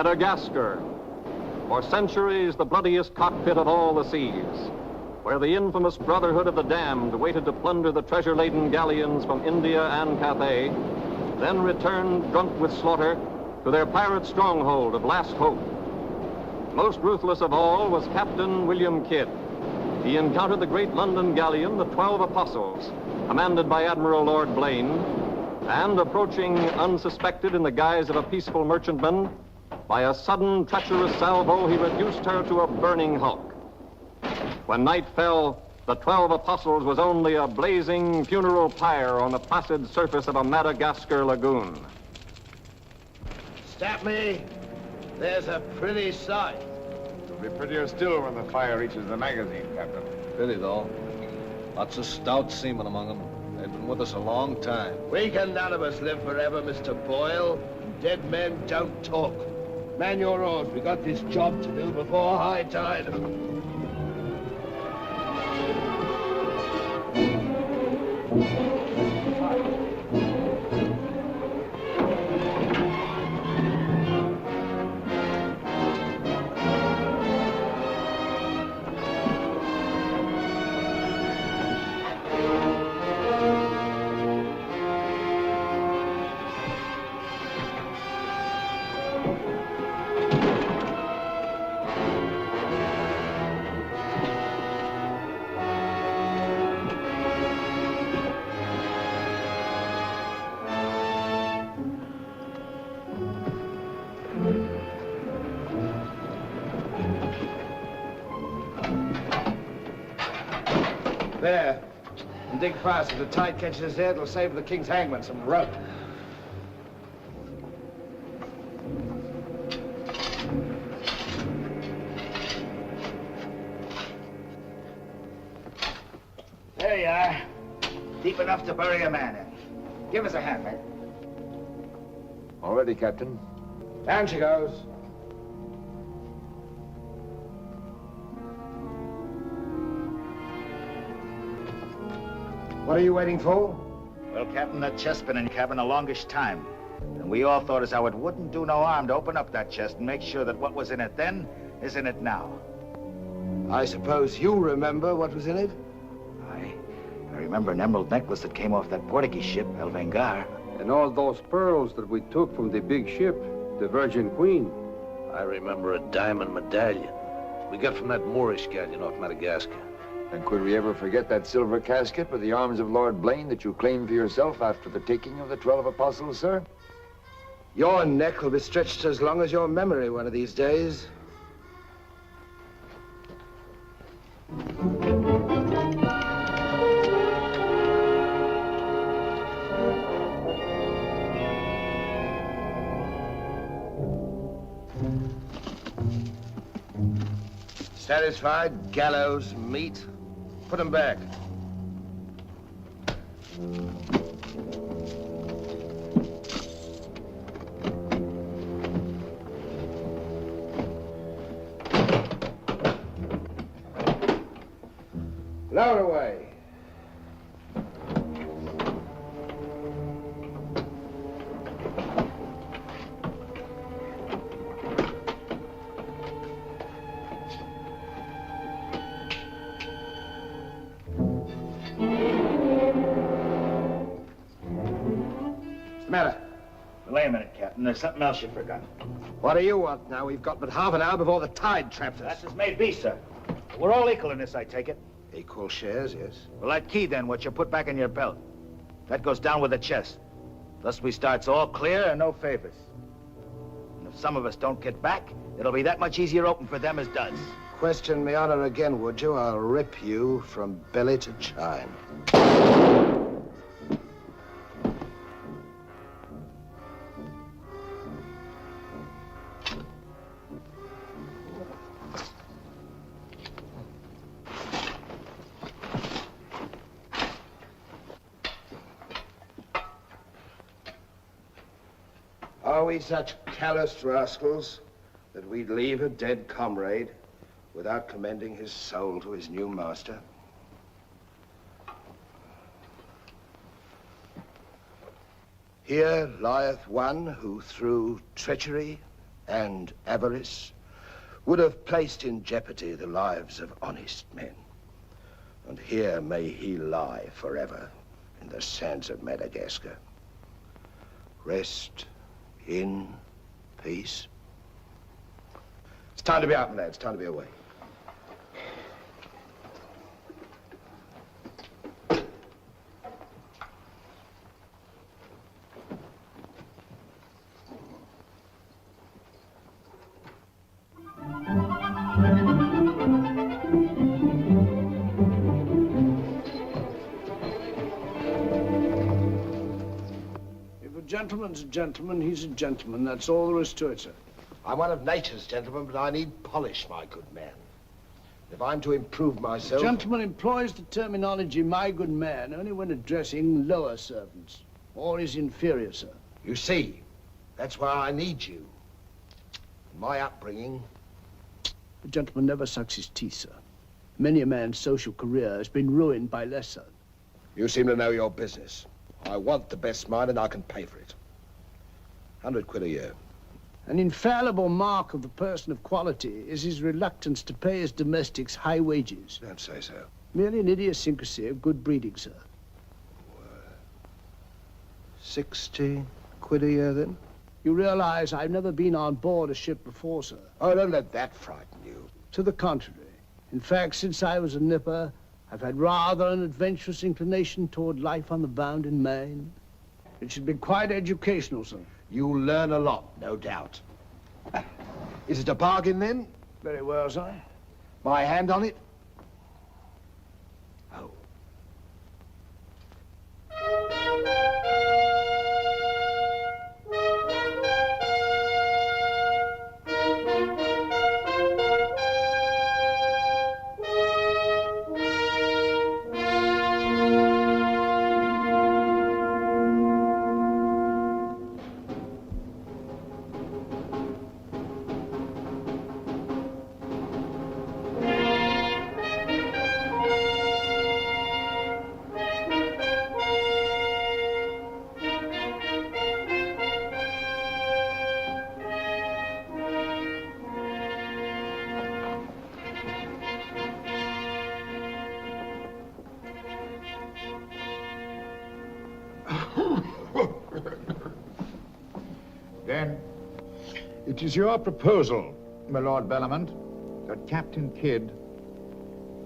Madagascar, for centuries the bloodiest cockpit of all the seas, where the infamous Brotherhood of the Damned waited to plunder the treasure-laden galleons from India and Cathay, then returned drunk with slaughter to their pirate stronghold of Last Hope. Most ruthless of all was Captain William Kidd. He encountered the great London galleon, the 12 Apostles, commanded by Admiral Lord Blaine, and approaching unsuspected in the guise of a peaceful merchantman, by a sudden treacherous salvo, he reduced her to a burning hulk. When night fell, the 12 Apostles was only a blazing funeral pyre on the placid surface of a Madagascar lagoon. Stop me. There's a pretty sight. It'll be prettier still when the fire reaches the magazine, Captain. Pity, though. Lots of stout seamen among them. They've been with us a long time. We can none of us live forever, Mr. Boyle. Dead men don't talk. Man your oars. We got this job to do before high tide. There. And dig fast. If the tide catches us there, it'll save the king's hangman some rope. There you are. Deep enough to bury a man in. Give us a hand, mate. All ready, Captain. Down she goes. What are you waiting for? Well, Captain, that chest's been in the cabin the longest time. And we all thought as how it wouldn't do no harm to open up that chest and make sure that what was in it then is in it now. I suppose you remember what was in it? I remember an emerald necklace that came off that Portuguese ship, El Vengar. And all those pearls that we took from the big ship, the Virgin Queen. I remember a diamond medallion we got from that Moorish galleon off Madagascar. And could we ever forget that silver casket with the arms of Lord Blaine that you claimed for yourself after the taking of the 12 Apostles, sir? Your neck will be stretched as long as your memory one of these days. Satisfied? Gallows meat? Put them back. Lower away. Wait a minute, Captain. There's something else you forgot. What do you want now? We've got but half an hour before the tide traps us. That's as may be, sir. We're all equal in this, I take it. Equal shares, yes. Well, that key, then, what you put back in your belt. That goes down with the chest. Thus we starts all clear and no favors. And if some of us don't get back, it'll be that much easier open for them as does. Question me honor again, would you? I'll rip you from belly to chine. Are we such callous rascals that we'd leave a dead comrade without commending his soul to his new master? Here lieth one who through treachery and avarice would have placed in jeopardy the lives of honest men. And here may he lie forever in the sands of Madagascar. Rest in peace. It's time to be out, my lad. It's time to be away. Gentleman's a gentleman, he's a gentleman. That's all there is to it, sir. I'm one of nature's gentlemen, but I need polish, my good man. If I'm to improve myself... A gentleman employs the terminology, my good man, only when addressing lower servants, or his inferior, sir. You see, that's why I need you. In my upbringing... A gentleman never sucks his teeth, sir. Many a man's social career has been ruined by less, sir. You seem to know your business. I want the best mine, and I can pay for it. 100 quid a year. An infallible mark of the person of quality is his reluctance to pay his domestics high wages. Don't say so. Merely an idiosyncrasy of good breeding, sir. 60 quid a year, then? You realize I've never been on board a ship before, sir. Oh, don't let that frighten you. To the contrary. In fact, since I was a nipper, I've had rather an adventurous inclination toward life on the bound in Maine. It should be quite educational, sir. You'll learn a lot, no doubt. Is it a bargain, then? Very well, sir. My hand on it? Oh. Then, it is your proposal, my Lord Bellomont, that Captain Kidd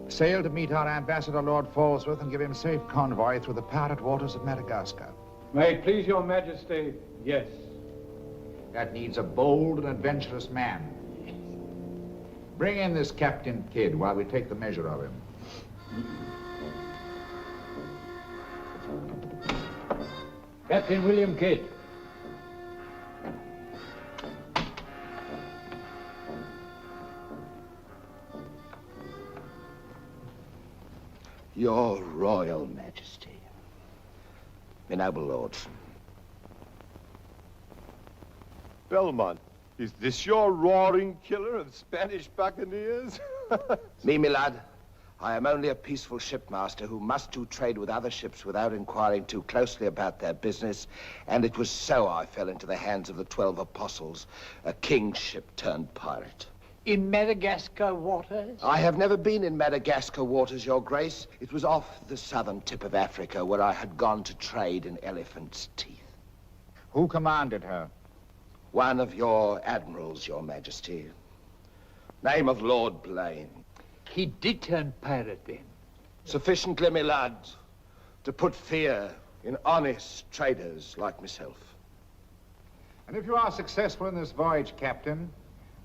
sail to meet our ambassador, Lord Falsworth, and give him safe convoy through the pirate waters of Madagascar. May it please your majesty, yes. That needs a bold and adventurous man. Bring in this Captain Kidd while we take the measure of him. Captain William Kidd. Your Royal Majesty. My noble lords. Belmont, is this your roaring killer of Spanish buccaneers? Me, my lad, I am only a peaceful shipmaster who must do trade with other ships without inquiring too closely about their business, and it was so I fell into the hands of the 12 apostles, a king's ship turned pirate. In Madagascar waters? I have never been in Madagascar waters, Your Grace. It was off the southern tip of Africa where I had gone to trade in elephant's teeth. Who commanded her? One of your admirals, Your Majesty. Name of Lord Blaine. He did turn pirate then? Sufficiently, my lad, to put fear in honest traders like myself. And if you are successful in this voyage, Captain,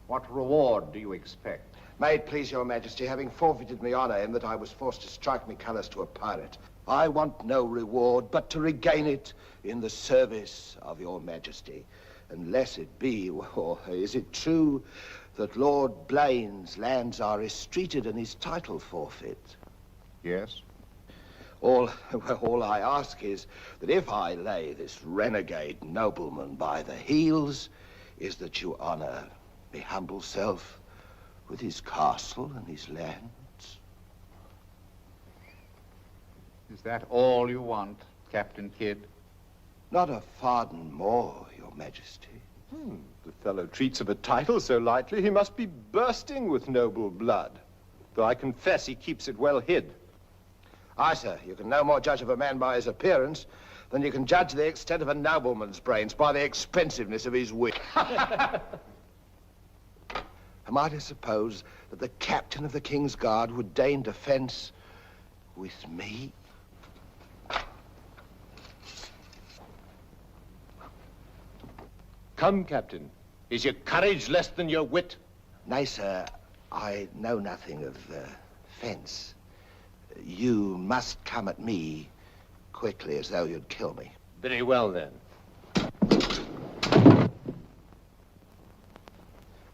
what reward do you expect? May it please Your Majesty, having forfeited me honor in that I was forced to strike me colors to a pirate, I want no reward but to regain it in the service of Your Majesty. Unless it be, or is it true that Lord Blaine's lands are estreated and his title forfeit? Yes. All I ask is that if I lay this renegade nobleman by the heels, is that you honor me humble self with his castle and his lands. Is that all you want, Captain Kidd? Not a farden more, Your Majesty. The fellow treats of a title so lightly, he must be bursting with noble blood. Though I confess he keeps it well hid. Aye, sir, you can no more judge of a man by his appearance than you can judge the extent of a nobleman's brains by the expensiveness of his wit. Am I to suppose that the captain of the King's Guard would deign defense with me? Come, Captain. Is your courage less than your wit? Nay, sir, I know nothing of fence. You must come at me quickly as though you'd kill me. Very well, then.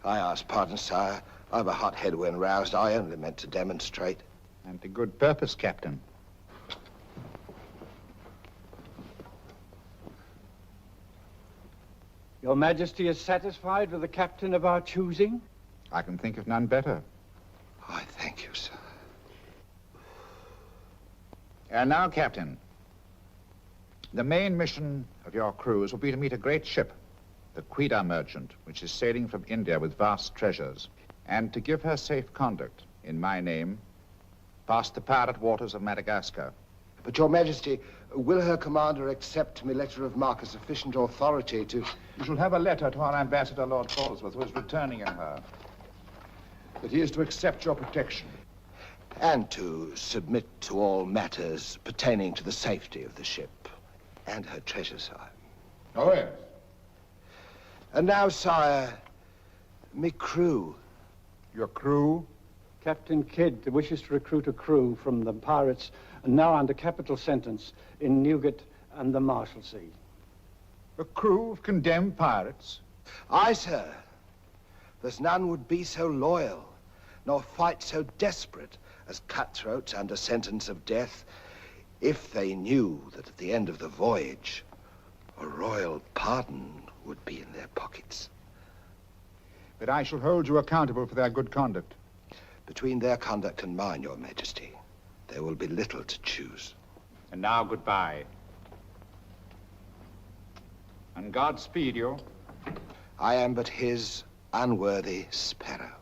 I ask pardon, sire. I've a hot head when roused. I only meant to demonstrate. And to good purpose, Captain. Your Majesty is satisfied with the captain of our choosing? I can think of none better. I thank you, sir. And now, Captain, the main mission of your cruise will be to meet a great ship, the Quida merchant, which is sailing from India with vast treasures, and to give her safe conduct, in my name, past the pirate waters of Madagascar. But, Your Majesty, will her commander accept my letter of marque as sufficient authority to... You shall have a letter to our ambassador, Lord Falsworth, who is returning in her, that he is to accept your protection. And to submit to all matters pertaining to the safety of the ship and her treasure, sire. Oh, yes. And now, sire, me crew. Your crew? Captain Kidd wishes to recruit a crew from the pirates now under capital sentence in Newgate and the Marshalsea. A crew of condemned pirates? Aye, sir. There's none would be so loyal, nor fight so desperate as cutthroats under sentence of death, if they knew that at the end of the voyage, a royal pardon would be in their pockets. But I shall hold you accountable for their good conduct. Between their conduct and mine, Your Majesty, there will be little to choose. And now, goodbye. And God speed you. I am but his unworthy sparrow.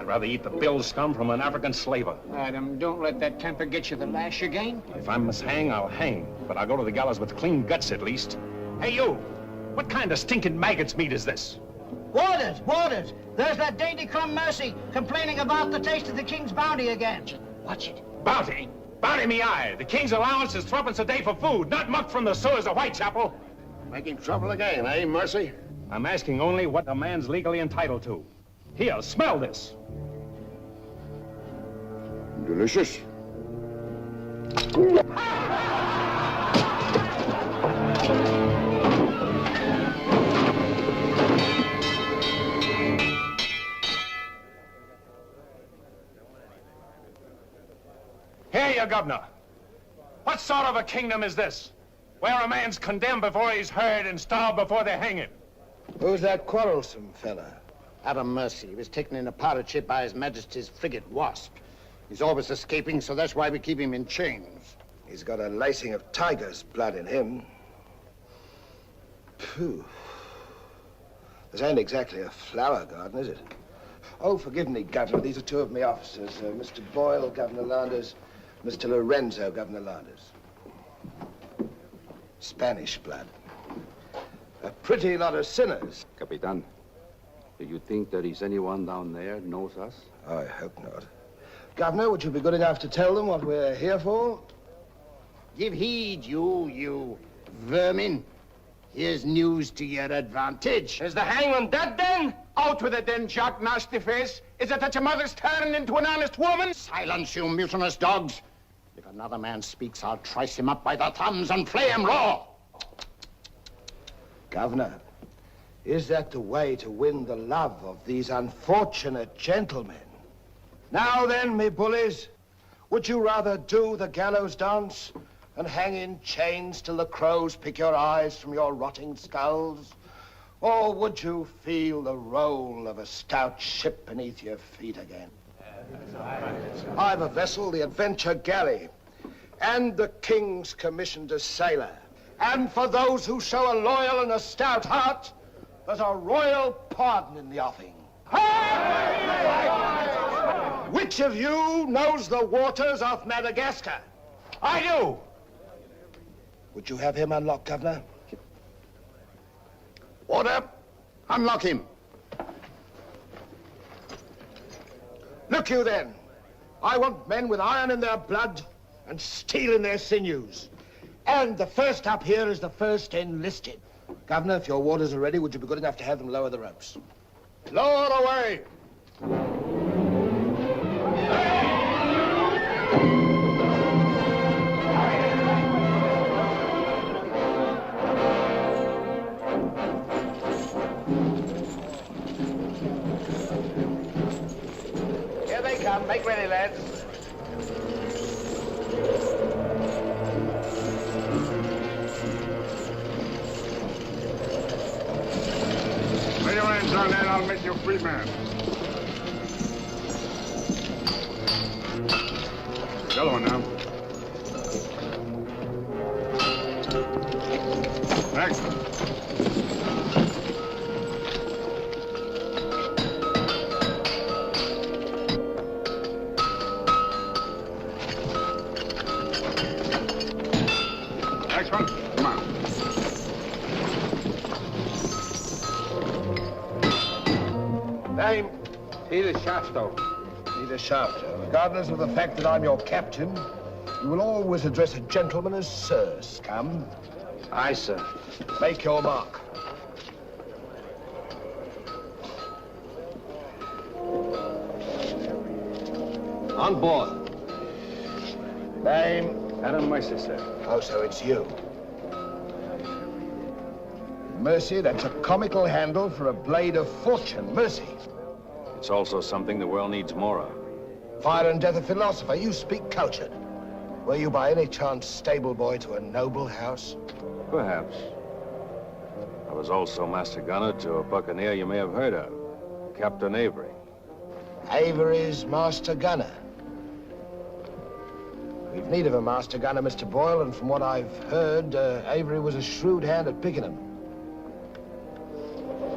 I'd rather eat the bill scum from an African slaver. Adam, don't let that temper get you the lash again. If I must hang, I'll hang. But I'll go to the gallows with clean guts at least. Hey, you! What kind of stinking maggot's meat is this? Warders, warders! There's that dainty crumb Mercy complaining about the taste of the king's bounty again. Watch it. Bounty? Bounty me eye! The king's allowance is 3 a day for food, not muck from the sewers of Whitechapel. Making trouble again, eh, Mercy? I'm asking only what a man's legally entitled to. Here, smell this. Delicious. Here, you governor. What sort of a kingdom is this? Where a man's condemned before he's heard and starved before they hang him. Who's that quarrelsome fella? Adam Mercy. He was taken in a pirate ship by His Majesty's frigate Wasp. He's always escaping, so that's why we keep him in chains. He's got a lacing of tiger's blood in him. Phew. This ain't exactly a flower garden, is it? Oh, forgive me, Governor. These are two of my officers. Mr. Boyle, Governor Landers. Mr. Lorenzo, Governor Landers. Spanish blood. A pretty lot of sinners. Capitan, do you think there is anyone down there knows us? I hope not. Governor, would you be good enough to tell them what we're here for? Give heed, you vermin. Here's news to your advantage. Is the hangman dead, then? Out with it, then, Jock Nasty Face. Is it that your mother's turned into an honest woman? Silence, you mutinous dogs. If another man speaks, I'll trice him up by the thumbs and flay him raw. Governor, is that the way to win the love of these unfortunate gentlemen? Now then, me bullies, would you rather do the gallows dance and hang in chains till the crows pick your eyes from your rotting skulls? Or would you feel the roll of a stout ship beneath your feet again? I've a vessel, the Adventure Galley, and the King's commissioned a sailor. And for those who show a loyal and a stout heart, there's a royal pardon in the offing. Which of you knows the waters off Madagascar? I do. Would you have him unlocked, Governor? Order, unlock him. Look you then, I want men with iron in their blood and steel in their sinews. And the first up here is the first enlisted. Governor, if your warders are ready, would you be good enough to have them lower the ropes? Lower away! Here they come. Make ready, lads. Lay your hands on that, I'll make you a free man. The other one now. Next. Next one. Come on. Name? Peter Shafto. Peter Shafto. Regardless of the fact that I'm your captain, you will always address a gentleman as Sir, Scum. Aye, sir. Make your mark. On board. Name? Adam Mercer, sir. Oh, so it's you. Mercy, that's a comical handle for a blade of fortune. Mercy. It's also something the world needs more of. Fire and death a philosopher. You speak cultured. Were you by any chance stable boy to a noble house? Perhaps. I was also master gunner to a buccaneer you may have heard of, Captain Avery. Avery's master gunner. We've need of a master gunner, Mr. Boyle, and from what I've heard, Avery was a shrewd hand at picking them.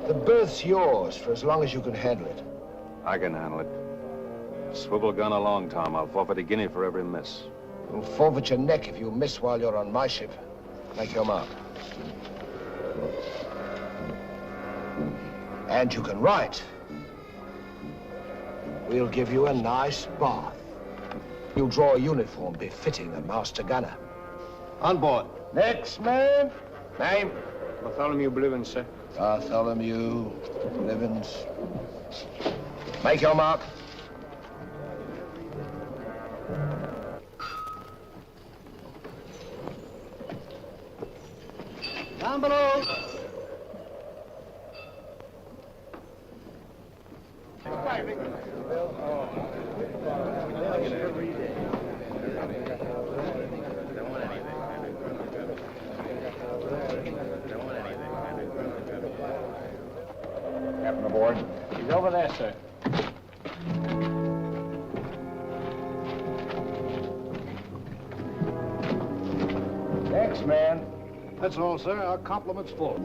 The berth's yours for as long as you can handle it. I can handle it. Swivel gun along, Tom. I'll forfeit a guinea for every miss. You'll forfeit your neck if you miss while you're on my ship. Make your mark. And you can write. We'll give you a nice bath. You'll draw a uniform befitting a master gunner. On board. Next man. Name? Bartholomew Blivens, sir. Bartholomew Blivens. Make your mark. Down below. Captain aboard. He's over there, sir. Next man. That's all, sir. Our compliments full.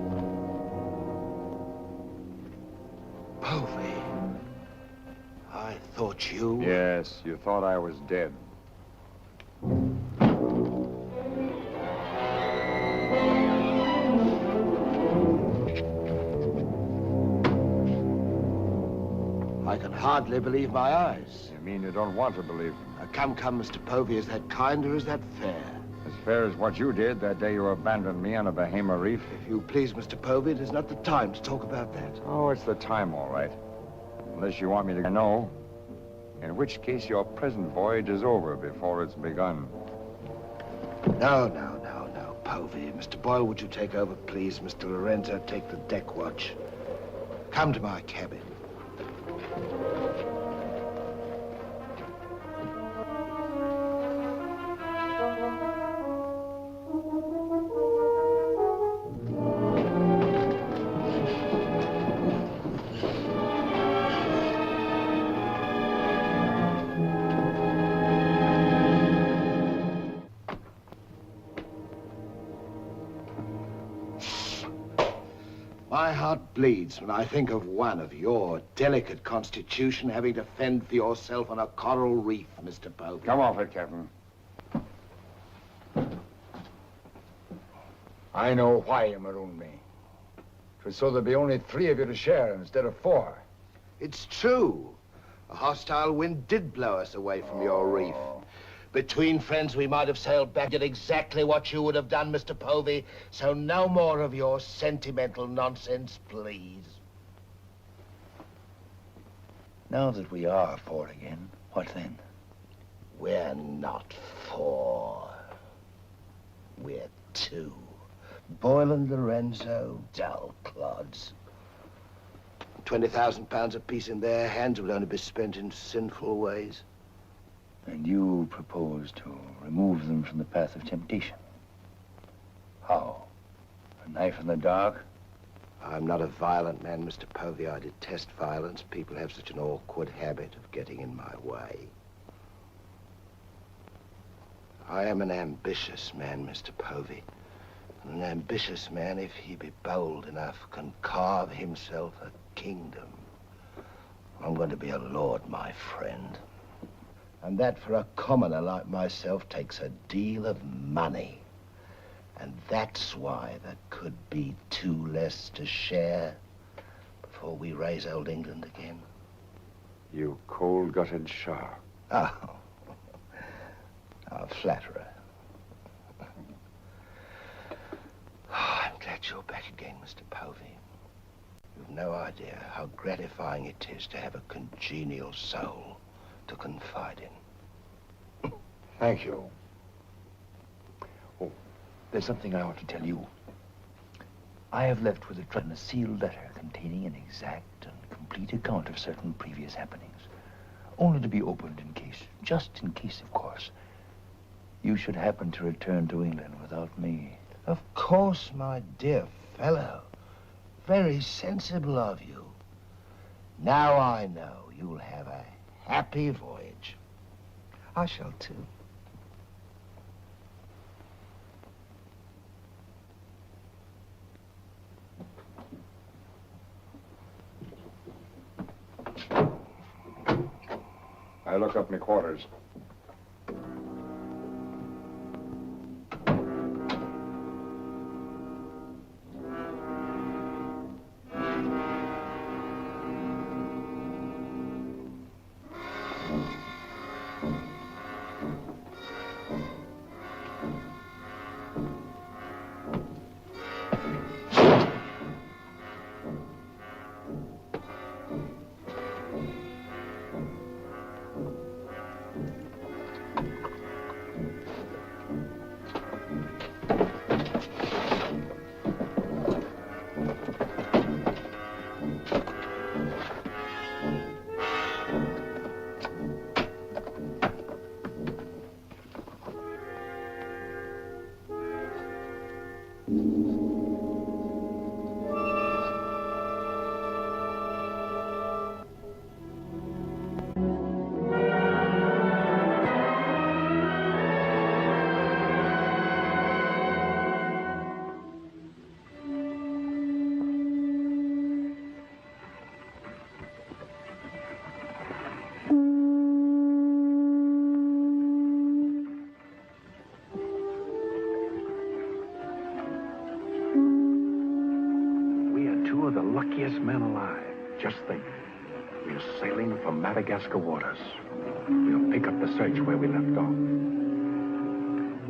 Povey. I thought you... Yes, you thought I was dead. I can hardly believe my eyes. You mean you don't want to believe them? Come, Mr. Povey. Is that kind or is that fair? As fair as what you did that day you abandoned me on a Bahama reef? If you please, Mr. Povey, it is not the time to talk about that. Oh, it's the time, all right. Unless you want me to know. In which case your present voyage is over before it's begun. No, Povey. Mr. Boyle, would you take over, please? Mr. Lorenzo, take the deck watch. Come to my cabin. My heart bleeds when I think of one of your delicate constitution having to fend for yourself on a coral reef, Mr. Povey. Come off it, Captain. I know why you marooned me. It was so there'd be only 3 of you to share instead of 4. It's true. A hostile wind did blow us away from your reef. Between friends, we might have sailed back, did exactly what you would have done, Mr. Povey. So no more of your sentimental nonsense, please. Now that we are 4 again, what then? We're not 4. We're 2. Boyle and Lorenzo, dull clods. 20,000 pounds apiece in their hands would only be spent in sinful ways. And you propose to remove them from the path of temptation. How? A knife in the dark? I'm not a violent man, Mr. Povey. I detest violence. People have such an awkward habit of getting in my way. I am an ambitious man, Mr. Povey. And an ambitious man, if he be bold enough, can carve himself a kingdom. I'm going to be a lord, my friend. And that, for a commoner like myself, takes a deal of money. And that's why there could be 2 less to share before we raise old England again. You cold-gutted shark. Oh, a flatterer. I'm glad you're back again, Mr. Povey. You've no idea how gratifying it is to have a congenial soul to confide in. Thank you. Oh, there's something I ought to tell you. I have left with a sealed letter containing an exact and complete account of certain previous happenings, only to be opened in case, just in case, of course, you should happen to return to England without me. Of course, my dear fellow. Very sensible of you. Now I know you'll have a happy voyage. I shall too. I look up my quarters. Men alive. Just think. We're sailing for Madagascar waters. We'll pick up the search where we left off.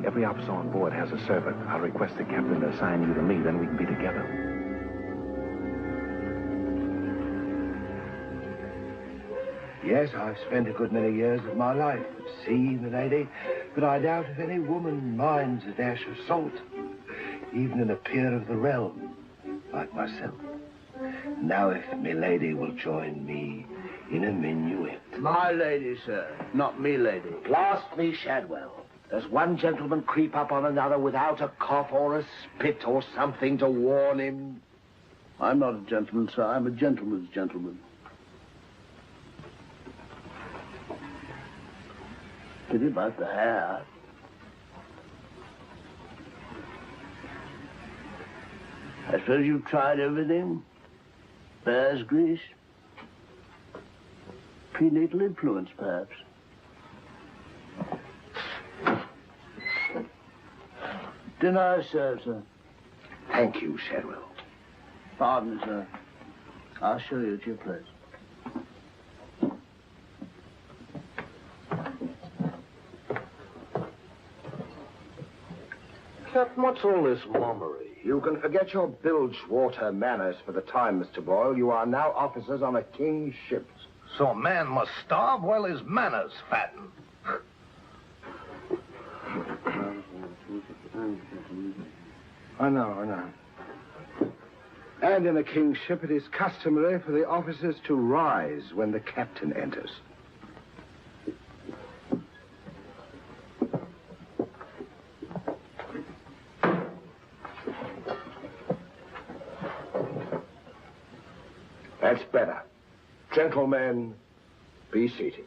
Every officer on board has a servant. I'll request the captain to assign you to me, then we can be together. Yes, I've spent a good many years of my life at sea, milady, but I doubt if any woman minds a dash of salt, even in a peer of the realm, like myself. Now, if milady will join me in a minuet. My lady, sir, not me lady. Blast me, Shadwell. Does one gentleman creep up on another without a cough or a spit or something to warn him? I'm not a gentleman, sir. I'm a gentleman's gentleman. Pity about the hair. I suppose you've tried everything? Bear's grease? Prenatal influence, perhaps? Dinner served, sir. Thank you, Shadwell. Pardon, sir. I'll show you at your place. Captain, what's all this mummery? You can forget your bilge-water manners for the time, Mr. Boyle. You are now officers on a king's ship. So a man must starve while his manners fatten. I know. And in a king's ship, it is customary for the officers to rise when the captain enters. That's better. Gentlemen, be seated.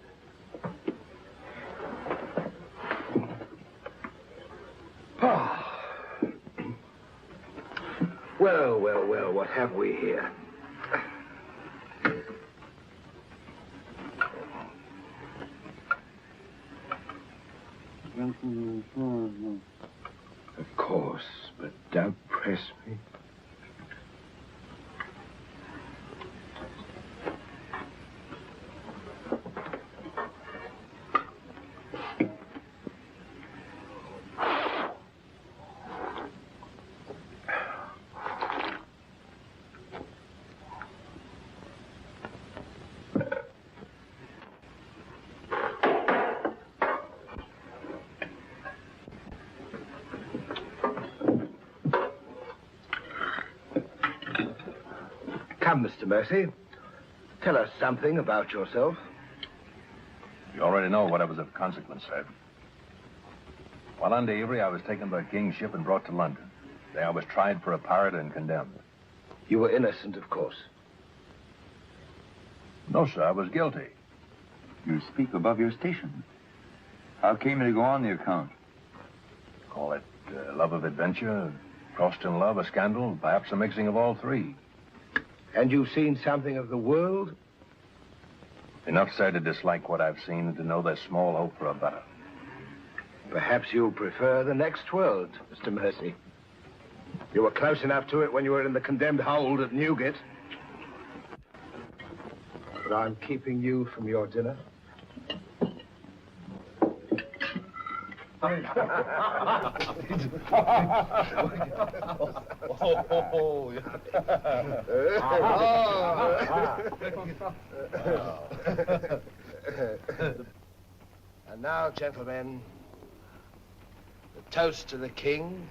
Well, what have we here? Of course, but don't press me. Come, Mr. Mercy. Tell us something about yourself. You already know what was of consequence, sir. While under Avery, I was taken by King's ship and brought to London. There I was tried for a pirate and condemned. You were innocent, of course. No, sir, I was guilty. You speak above your station. How came you to go on the account? Call it love of adventure, crossed in love, a scandal, perhaps a mixing of all three. And you've seen something of the world? Enough, sir, to dislike what I've seen and to know there's small hope for a better. Perhaps you'll prefer the next world, Mr. Mercy. You were close enough to it when you were in the condemned hold at Newgate. But I'm keeping you from your dinner. And now, gentlemen, the toast to the king,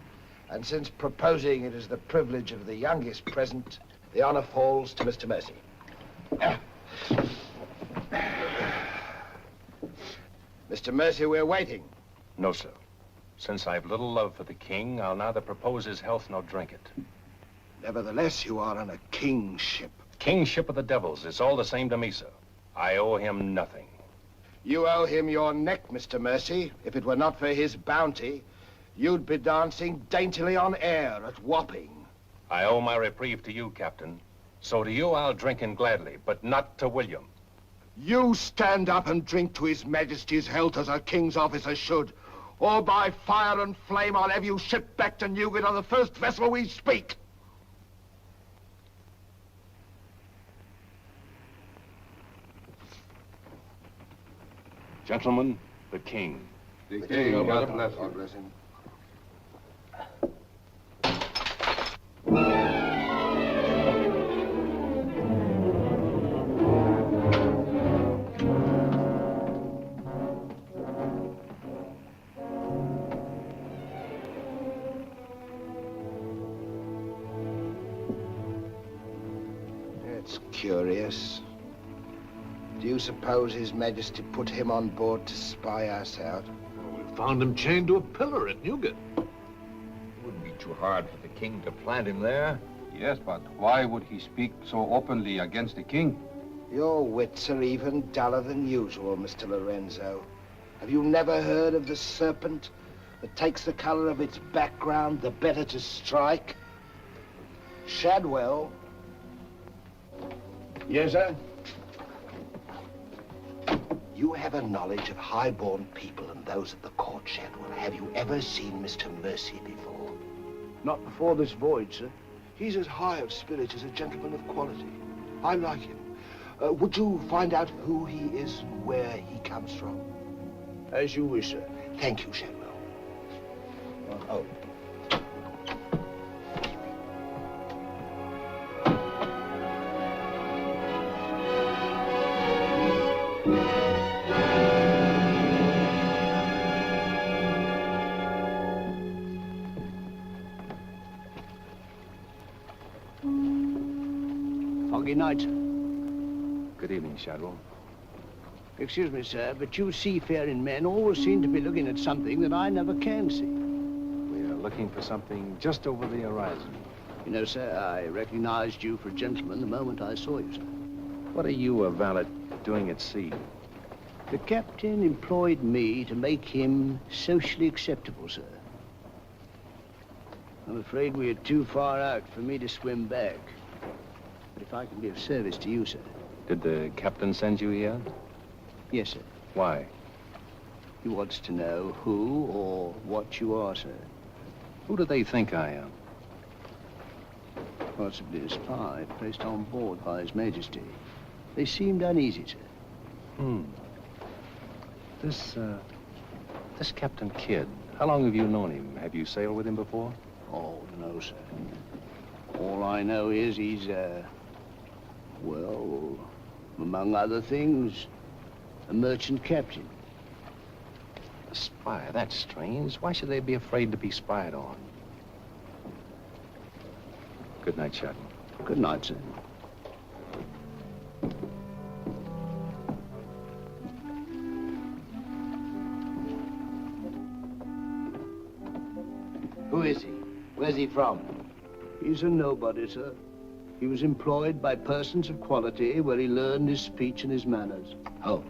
and since proposing it is the privilege of the youngest present, the honor falls to Mr. Mercy. Mr. Mercy, we're waiting. No, sir. Since I've little love for the king, I'll neither propose his health nor drink it. Nevertheless, you are on a king's ship. King's ship of the devils. It's all the same to me, sir. I owe him nothing. You owe him your neck, Mr. Mercy. If it were not for his bounty, you'd be dancing daintily on air at Wapping. I owe my reprieve to you, Captain. So to you I'll drink in gladly, but not to William. You stand up and drink to His Majesty's health as a king's officer should, or by fire and flame I'll have you shipped back to Newgate on the first vessel we speak. Gentlemen, the king. The king, God bless you. God bless him. curious. Do you suppose His Majesty put him on board to spy us out? Well, we found him chained to a pillar at Newgate. It wouldn't be too hard for the king to plant him there. Yes, but why would he speak so openly against the king? Your wits are even duller than usual, Mr. Lorenzo. Have you never heard of the serpent that takes the color of its background the better to strike? Shadwell. Yes, sir? You have a knowledge of high-born people and those at the court, Shadwell. Have you ever seen Mr. Mercy before? Not before this voyage, sir. He's as high of spirit as a gentleman of quality. I like him. Would you find out who he is and where he comes from? As you wish, sir. Thank you, Shadwell. Oh. Foggy night. Good evening, Shadwell. Excuse me, sir, but you seafaring men always seem to be looking at something that I never can see. We are looking for something just over the horizon. You know, sir, I recognized you for a gentleman the moment I saw you, sir. What are you, a valet, doing at sea? The captain employed me to make him socially acceptable, sir. I'm afraid we are too far out for me to swim back. But if I can be of service to you, sir. Did the captain send you here? Yes, sir. Why? He wants to know who or what you are, sir. Who do they think I am? Possibly a spy placed on board by His Majesty. They seemed uneasy, sir. This Captain Kidd, how long have you known him? Have you sailed with him before? Oh, no, sir. All I know is he's, well, among other things, a merchant captain. A spy? That's strange. Why should they be afraid to be spied on? Good night, Shadwell. Good night, sir. Who is he? Where's he from? He's a nobody, sir. He was employed by persons of quality where he learned his speech and his manners. Oh.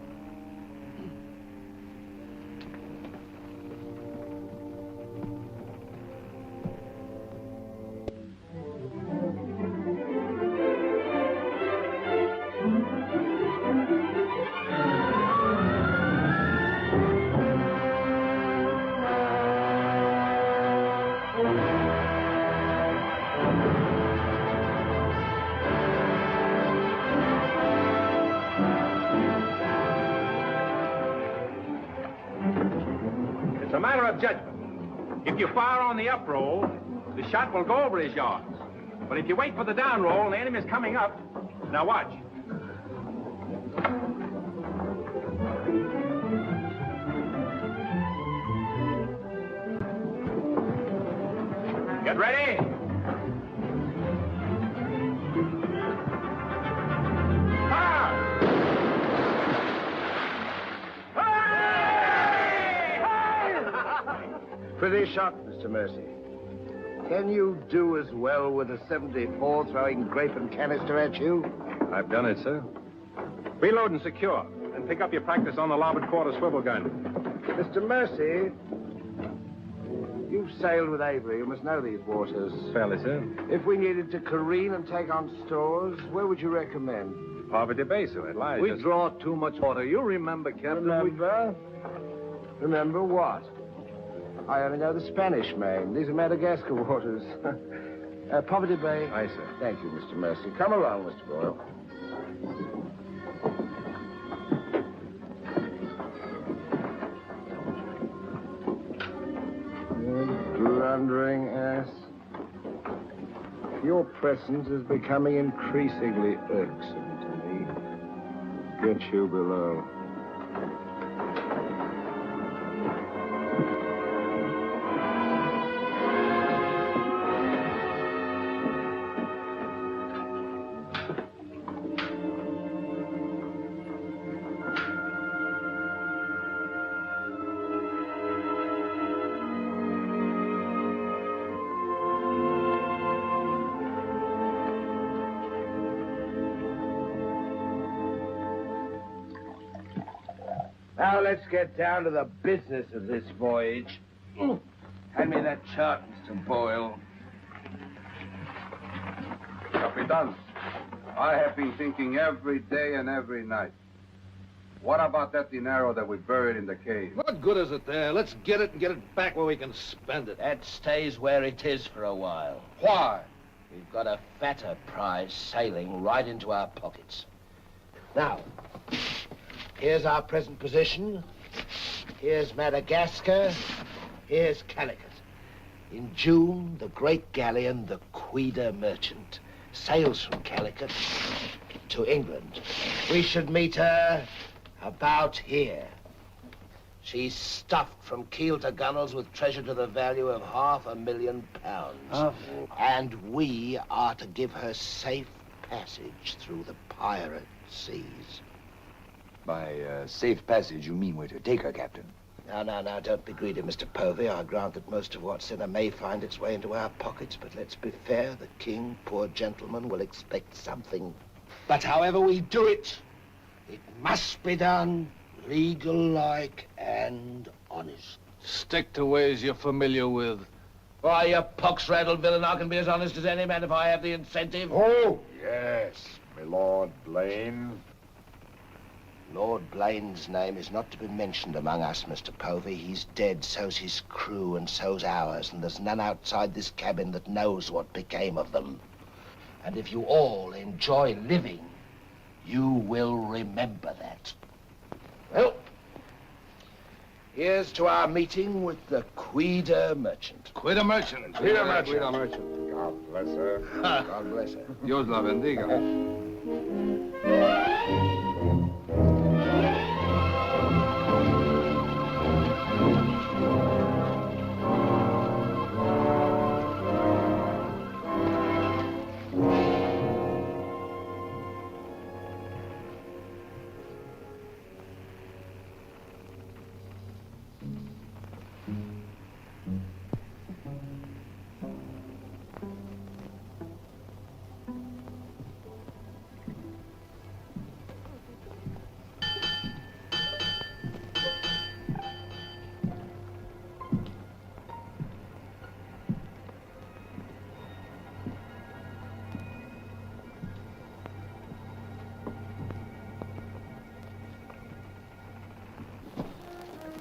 It's a matter of judgment. If you fire on the up roll, the shot will go over his yards. But if you wait for the down roll and the enemy's coming up, now watch. Get ready. Pretty shot, Mr. Mercy. Can you do as well with a 74 throwing grape and canister at you? I've done it, sir. Reload and secure. Then pick up your practice on the larboard quarter swivel gun. Mr. Mercy, you've sailed with Avery. You must know these waters. Fairly, sir. If we needed to careen and take on stores, where would you recommend? Poverty Bay, sir. It lies We just... draw too much water. You remember, Captain. Remember? Remember what? I only know the Spanish Main. These are Madagascar waters. Poverty Bay. Aye, sir. Thank you, Mr. Mercy. Come along, Mr. Boyle. You blundering ass. Your presence is becoming increasingly irksome to me. Get you below. Now let's get down to the business of this voyage. Hand me that chart, Mr. Boyle. Capitan, I have been thinking every day and every night. What about that dinero that we buried in the cave? What good is it there? Let's get it and get it back where we can spend it. That stays where it is for a while. Why? We've got a fatter prize sailing right into our pockets. Now, here's our present position. Here's Madagascar. Here's Calicut. In June, the great galleon, the Queen Merchant, sails from Calicut to England. We should meet her about here. She's stuffed from keel to gunnels with treasure to the value of £500,000. And we are to give her safe passage through the pirate seas. By safe passage, you mean we're to take her, Captain? Now, don't be greedy, Mr. Povey. I grant that most of what's in her may find its way into our pockets, but let's be fair. The king, poor gentleman, will expect something. But however we do it, it must be done legal-like and honest. Stick to ways you're familiar with. Why, you pox-rattled villain, I can be as honest as any man if I have the incentive. Oh, yes, my Lord Blaine. Lord Blaine's name is not to be mentioned among us, Mr. Povey. He's dead, so's his crew, and so's ours, and there's none outside this cabin that knows what became of them. And if you all enjoy living, you will remember that. Well, here's to our meeting with the Queen Merchant. Queen Merchant. Queen Merchant. Queen Merchant. God bless her. God bless her. Dios la bendiga.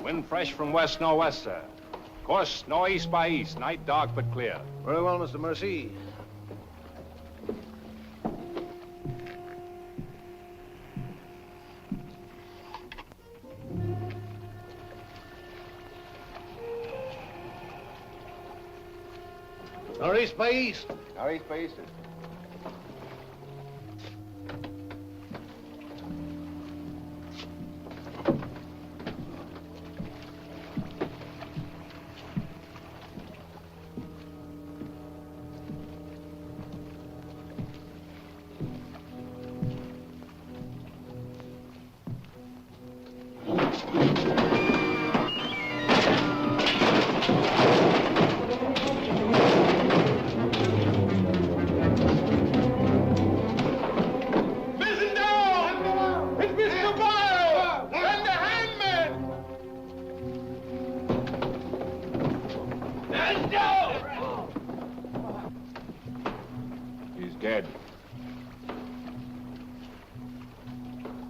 Wind fresh from west northwest, sir. Course northeast by east. Night dark but clear. Very well, Mr. Mercy. Northeast by east. Northeast by east.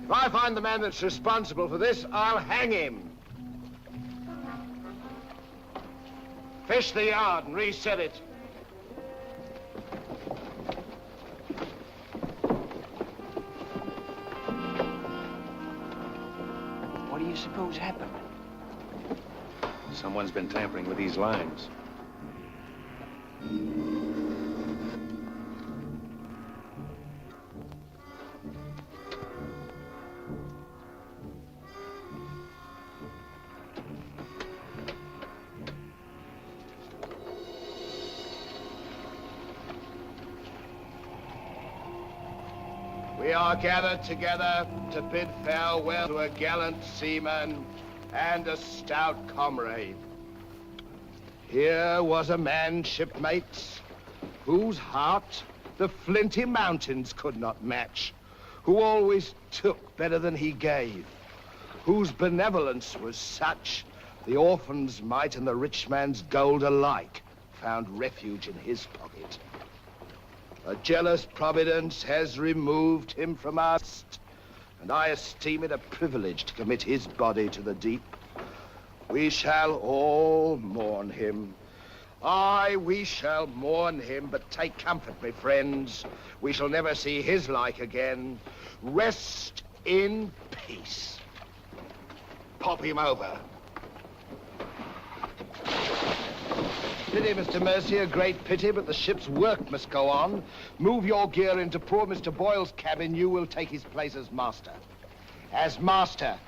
If I find the man that's responsible for this, I'll hang him. Fish the yard and reset it. What do you suppose happened? Someone's been tampering with these lines. We are gathered together to bid farewell to a gallant seaman and a stout comrade. Here was a man, shipmates, whose heart the flinty mountains could not match, who always took better than he gave, whose benevolence was such, the orphan's mite and the rich man's gold alike found refuge in his pocket. A jealous providence has removed him from us, and I esteem it a privilege to commit his body to the deep. We shall all mourn him. Aye, we shall mourn him, but take comfort, my friends. We shall never see his like again. Rest in peace. Pop him over. Pity, Mr. Mercy, a great pity, but the ship's work must go on. Move your gear into poor Mr. Boyle's cabin. You will take his place as master. As master.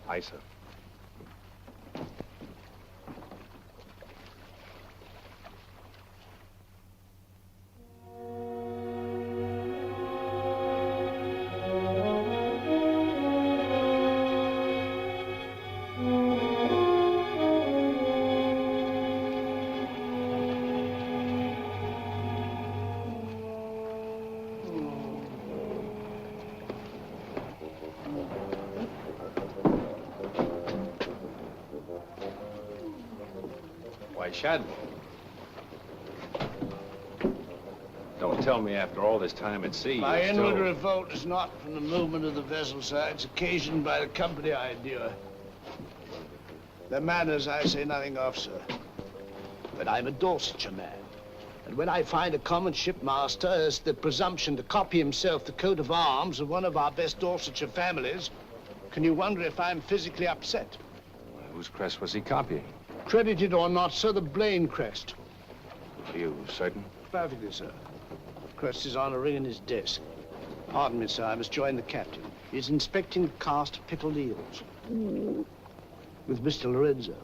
Aye, sir. Shad. Don't tell me after all this time at sea. My you're inward still... revolt is not from the movement of the vessel, sir. It's occasioned by the company I endure. Their manners I say nothing of, sir. But I'm a Dorsetshire man. And when I find a common shipmaster has the presumption to copy himself the coat of arms of one of our best Dorsetshire families, can you wonder if I'm physically upset? Whose crest was he copying? Credited or not, sir, the Blaine crest. Are you certain? Perfectly, sir. Crest is on a ring in his desk. Pardon me, sir, I must join the captain. He's inspecting the cast of pickled eels. With Mr. Lorenzo.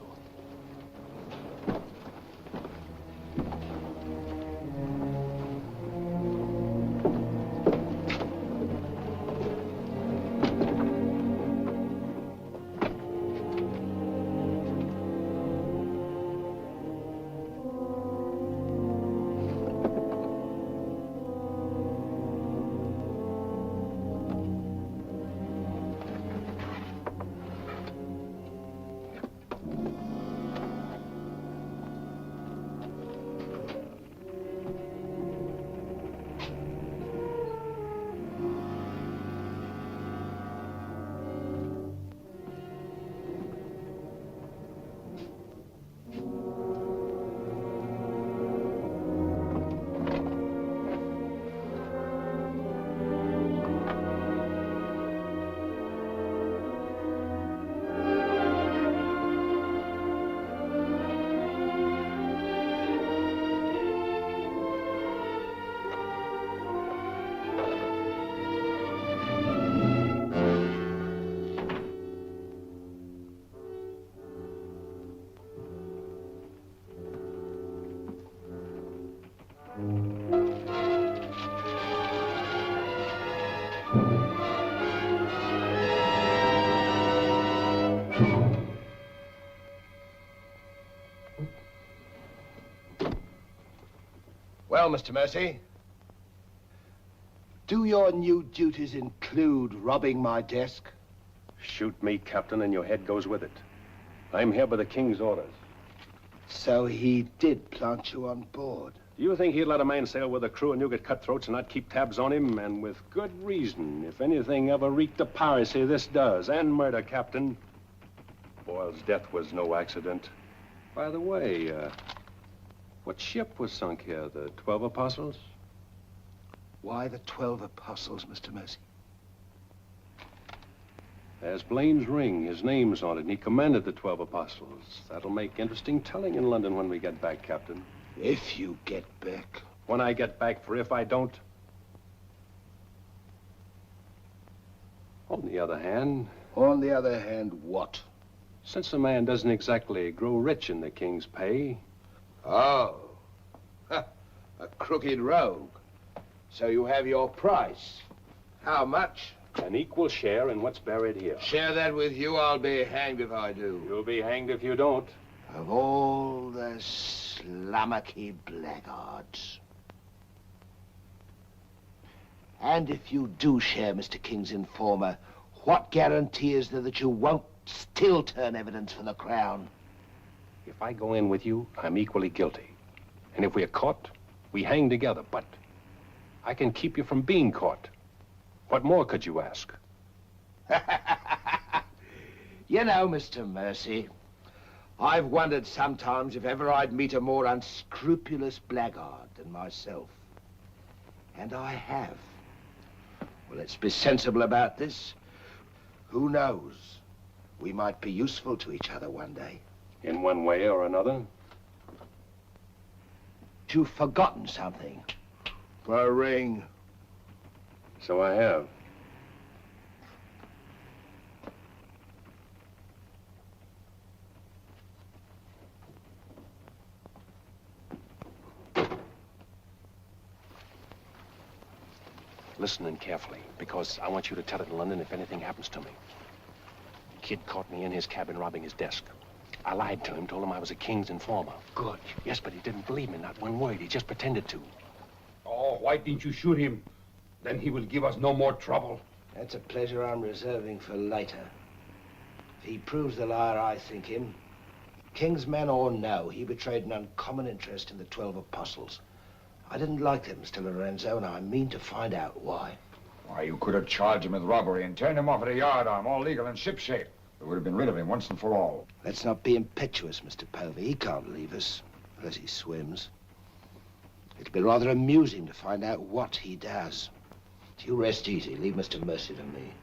Well, Mr. Mercy, do your new duties include robbing my desk? Shoot me, Captain, and your head goes with it. I'm here by the King's orders. So he did plant you on board? Do you think he'd let a man sail with a crew and you get cutthroats and not keep tabs on him? And with good reason. If anything ever reeked of piracy, this does. And murder, Captain. Boyle's death was no accident. By the way, what ship was sunk here? The 12 Apostles? Why the 12 Apostles, Mr. Mercy? There's Blaine's ring. His name's on it, and he commanded the 12 Apostles. That'll make interesting telling in London when we get back, Captain. If you get back. When I get back, for if I don't. On the other hand... On the other hand, what? Since a man doesn't exactly grow rich in the King's pay... Oh. A crooked rogue. So you have your price. How much? An equal share in what's buried here. Share that with you, I'll be hanged if I do. You'll be hanged if you don't. Of all the slummocky blackguards. And if you do share Mr. King's informer, What guarantee is there that you won't still turn evidence for the Crown? If I go in with you, I'm equally guilty. And if we're caught, we hang together. But I can keep you from being caught. What more could you ask? You know, Mr. Mercy, I've wondered sometimes if ever I'd meet a more unscrupulous blackguard than myself. And I have. Well, let's be sensible about this. Who knows? We might be useful to each other one day. In one way or another? You've forgotten something. A ring. So I have. Listen in carefully, because I want you to tell it in London if anything happens to me. Kid caught me in his cabin robbing his desk. I lied to him, told him I was a king's informer. Good. Yes, but he didn't believe me, not one word. He just pretended to. Oh, why didn't you shoot him? Then he will give us no more trouble. That's a pleasure I'm reserving for later. If he proves the liar I think him, king's man or no, he betrayed an uncommon interest in the 12 apostles. I didn't like them, Mr. Lorenzo, and I mean to find out why. Why, you could have charged him with robbery and turned him off at a yardarm, all legal and shipshape. We would have been rid of him once and for all. Let's not be impetuous, Mr. Povey. He can't leave us, unless he swims. It'll be rather amusing to find out what he does. You rest easy. Leave Mr. Mercy to me.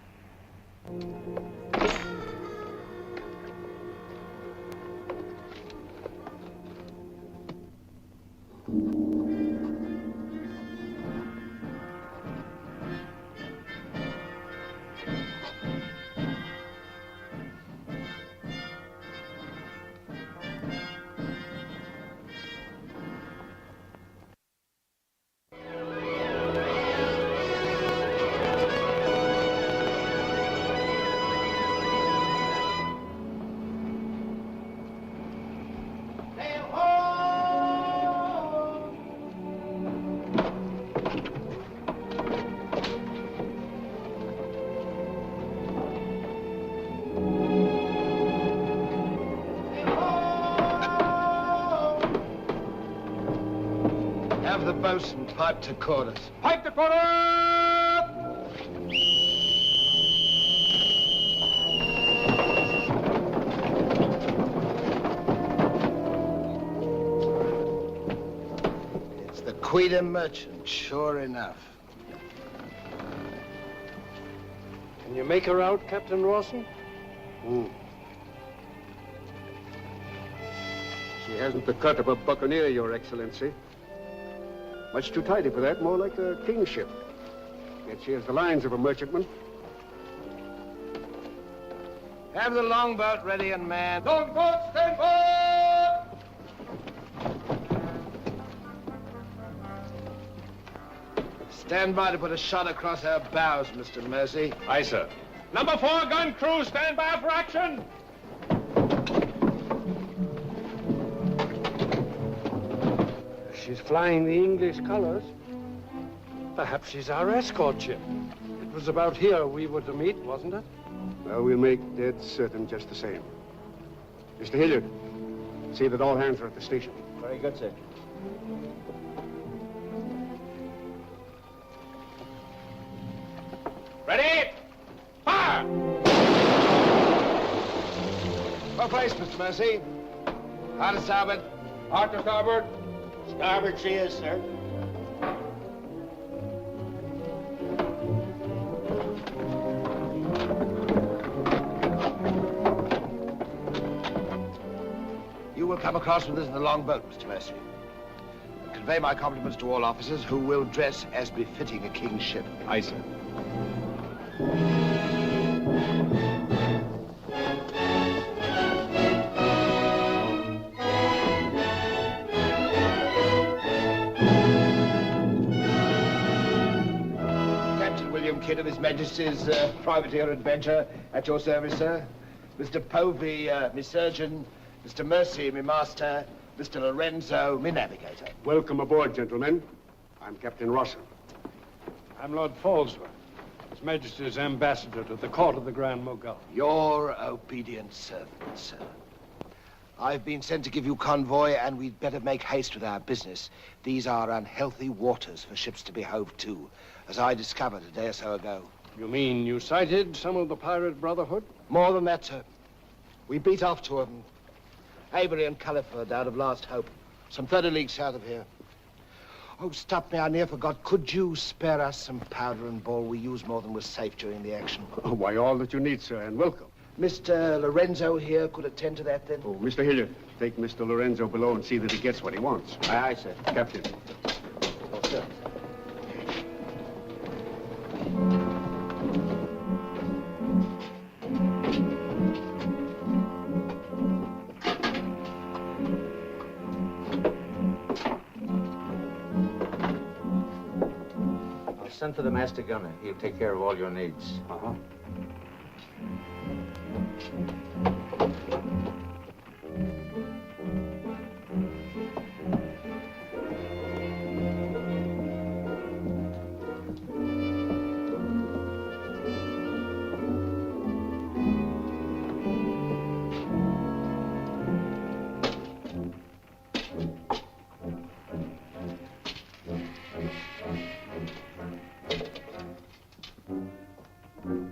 Have the boatswain pipe to quarters. Pipe to quarters! It's the Queen Merchant, sure enough. Can you make her out, Captain Rawson? She hasn't the cut of a buccaneer, Your Excellency. Much too tidy for that, more like a king's ship. Yet she has the lines of a merchantman. Have the longboat ready and manned. Longboat, stand by! Stand by to put a shot across her bows, Mr. Mercy. Aye, sir. Number 4 gun crew, stand by for action! She's flying the English colors. Perhaps she's our escort ship. It was about here we were to meet, wasn't it? Well, we'll make dead certain just the same. Mr. Hilliard, see that all hands are at the station. Very good, sir. Ready? Fire! What place, Mr. Mercy? Hard to starboard. Hard to starboard. Starboard she is, sir. You will come across with us in the longboat, Mr. Mercy. And convey my compliments to all officers who will dress as befitting a king's ship. Aye, sir. Kidd of His Majesty's privateer Adventure at your service, sir. Mr. Povey, me surgeon. Mr. Mercy, me master. Mr. Lorenzo, me navigator. Welcome aboard, gentlemen. I'm Captain Rawson. I'm Lord Falsworth. His Majesty's ambassador to the court of the Grand Mogul. Your obedient servant, sir. I've been sent to give you convoy, and we'd better make haste with our business. These are unhealthy waters for ships to be hove to, as I discovered a day or so ago. You mean you sighted some of the pirate brotherhood? More than that, sir. We beat off two of them. Avery and Culliford out of Last Hope, some 30 leagues south of here. Oh, stop me, I near forgot. Could you spare us some powder and ball? We used more than was safe during the action. Oh, why, all that you need, sir, and welcome. Mr. Lorenzo here could attend to that, then? Oh, Mr. Hilliard, take Mr. Lorenzo below and see that he gets what he wants. Aye, aye, sir. Captain. Oh, sir. Send for the master gunner. He'll take care of all your needs. Uh-huh.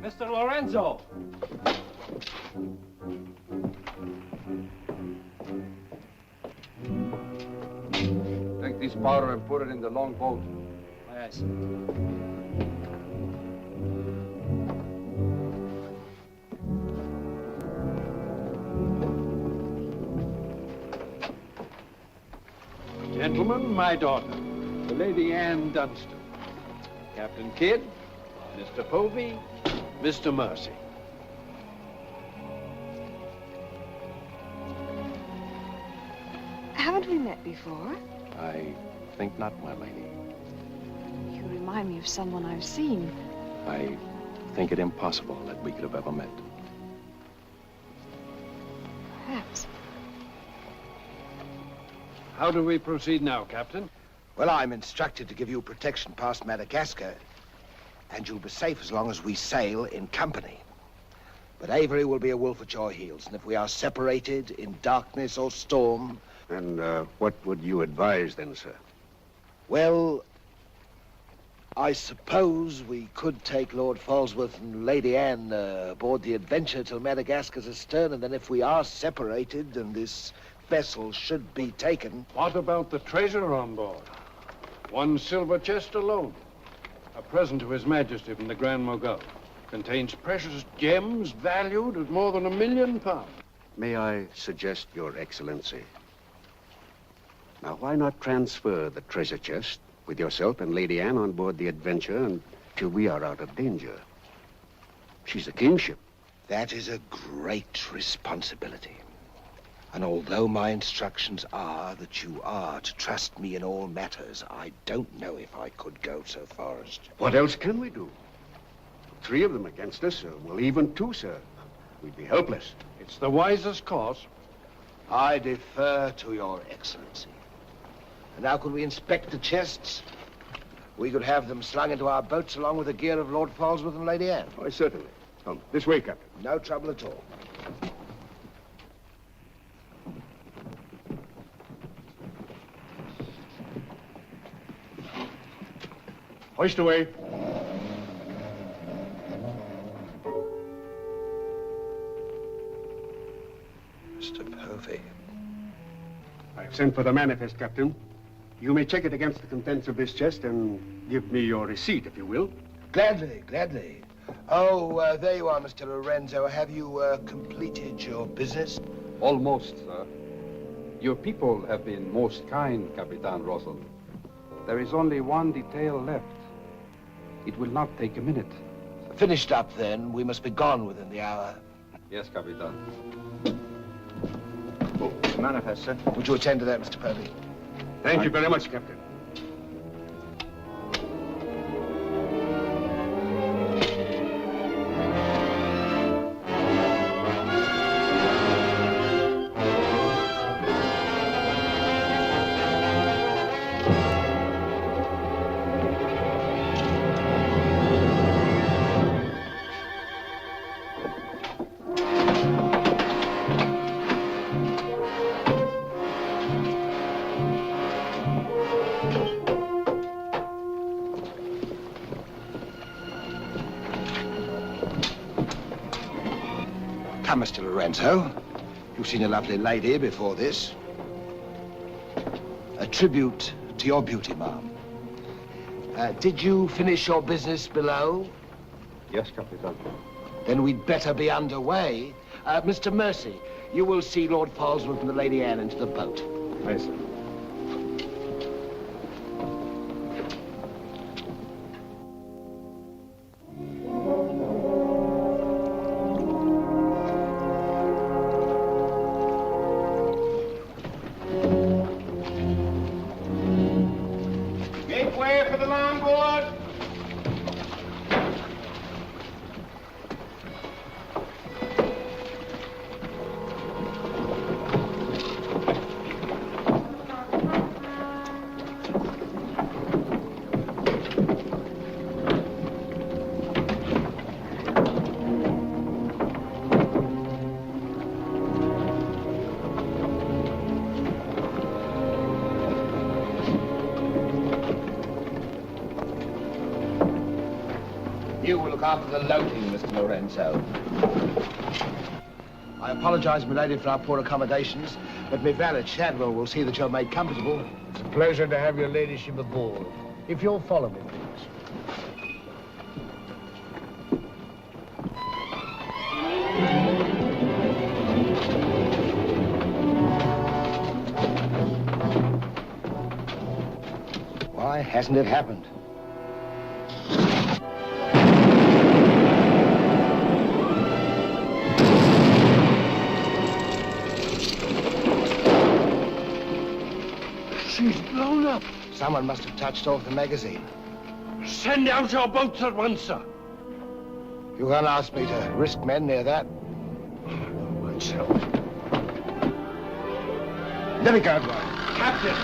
Mr. Lorenzo! Take this powder and put it in the long boat. Aye, sir. Gentlemen, my daughter, the Lady Anne Dunstan. Captain Kidd, Mr. Povey, Mr. Mercy. Haven't we met before? I think not, my lady. You remind me of someone I've seen. I think it impossible that we could have ever met. Perhaps. How do we proceed now, Captain? Well, I'm instructed to give you protection past Madagascar, and you'll be safe as long as we sail in company. But Avery will be a wolf at your heels, and if we are separated in darkness or storm... And what would you advise then, sir? Well, I suppose we could take Lord Falsworth and Lady Anne aboard the Adventure till Madagascar's astern, and then if we are separated and this vessel should be taken... What about the treasure on board? One silver chest alone. A present to His Majesty from the Grand Mogul. Contains precious gems valued at more than £1 million. May I suggest, Your Excellency? Now, why not transfer the treasure chest with yourself and Lady Anne on board the Adventure until we are out of danger? She's a kingship. That is a great responsibility. And although my instructions are that you are to trust me in all matters, I don't know if I could go so far as to... What else can we do? 3 of them against us, well, even 2, sir. We'd be helpless. It's the wisest course. I defer to Your Excellency. And how could we inspect the chests? We could have them slung into our boats along with the gear of Lord Falsworth and Lady Anne. Why, certainly. Come, this way, Captain. No trouble at all. Hoist away. Mr. Povey. I've sent for the manifest, Captain. You may check it against the contents of this chest and give me your receipt, if you will. Gladly, gladly. Oh, there you are, Mr. Lorenzo. Have you completed your business? Almost, sir. Your people have been most kind, Capitan Russell. There is only one detail left. It will not take a minute. Finished up, then. We must be gone within the hour. Yes, Capitan. Oh, manifest, sir. Would you attend to that, Mr. Povey? Thank you very much, Captain. Come, Mr. Lorenzo. You've seen a lovely lady before this. A tribute to your beauty, ma'am. Did you finish your business below? Yes, Capitan. Then we'd better be underway. Mr. Mercy, you will see Lord Falsworth and the Lady Anne into the boat. Aye, sir. Make way for the longboard. You will look after the loading, Mr. Lorenzo. I apologize, milady, for our poor accommodations, but my valet Shadwell will see that you're made comfortable. It's a pleasure to have your ladyship aboard. If you'll follow me, please. Why hasn't it happened? She's blown up. Someone must have touched off the magazine. Send out your boats at once, sir. You can't ask me to risk men near that. Myself. Let me go, boy. Captain!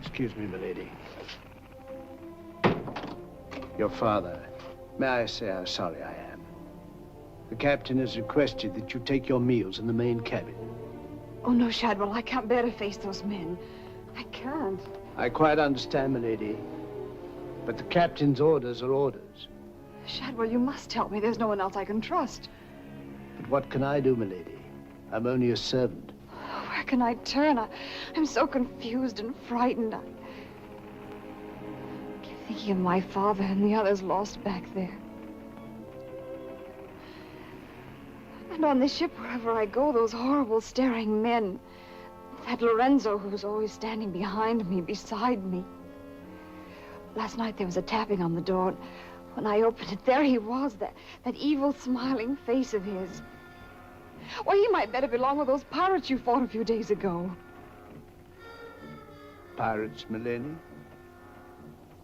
Excuse me, milady. Your father. May I say how sorry I am? The captain has requested that you take your meals in the main cabin. Oh, no, Shadwell, I can't bear to face those men. I can't. I quite understand, milady. But the captain's orders are orders. Shadwell, you must help me. There's no one else I can trust. But what can I do, milady? I'm only a servant. Where can I turn? I'm so confused and frightened. I keep thinking of my father and the others lost back there. And on this ship, wherever I go, those horrible staring men. That Lorenzo who's always standing behind me, beside me. Last night there was a tapping on the door. And when I opened it, there he was, that evil smiling face of his. Why, he might better belong with those pirates you fought a few days ago. Pirates, milady?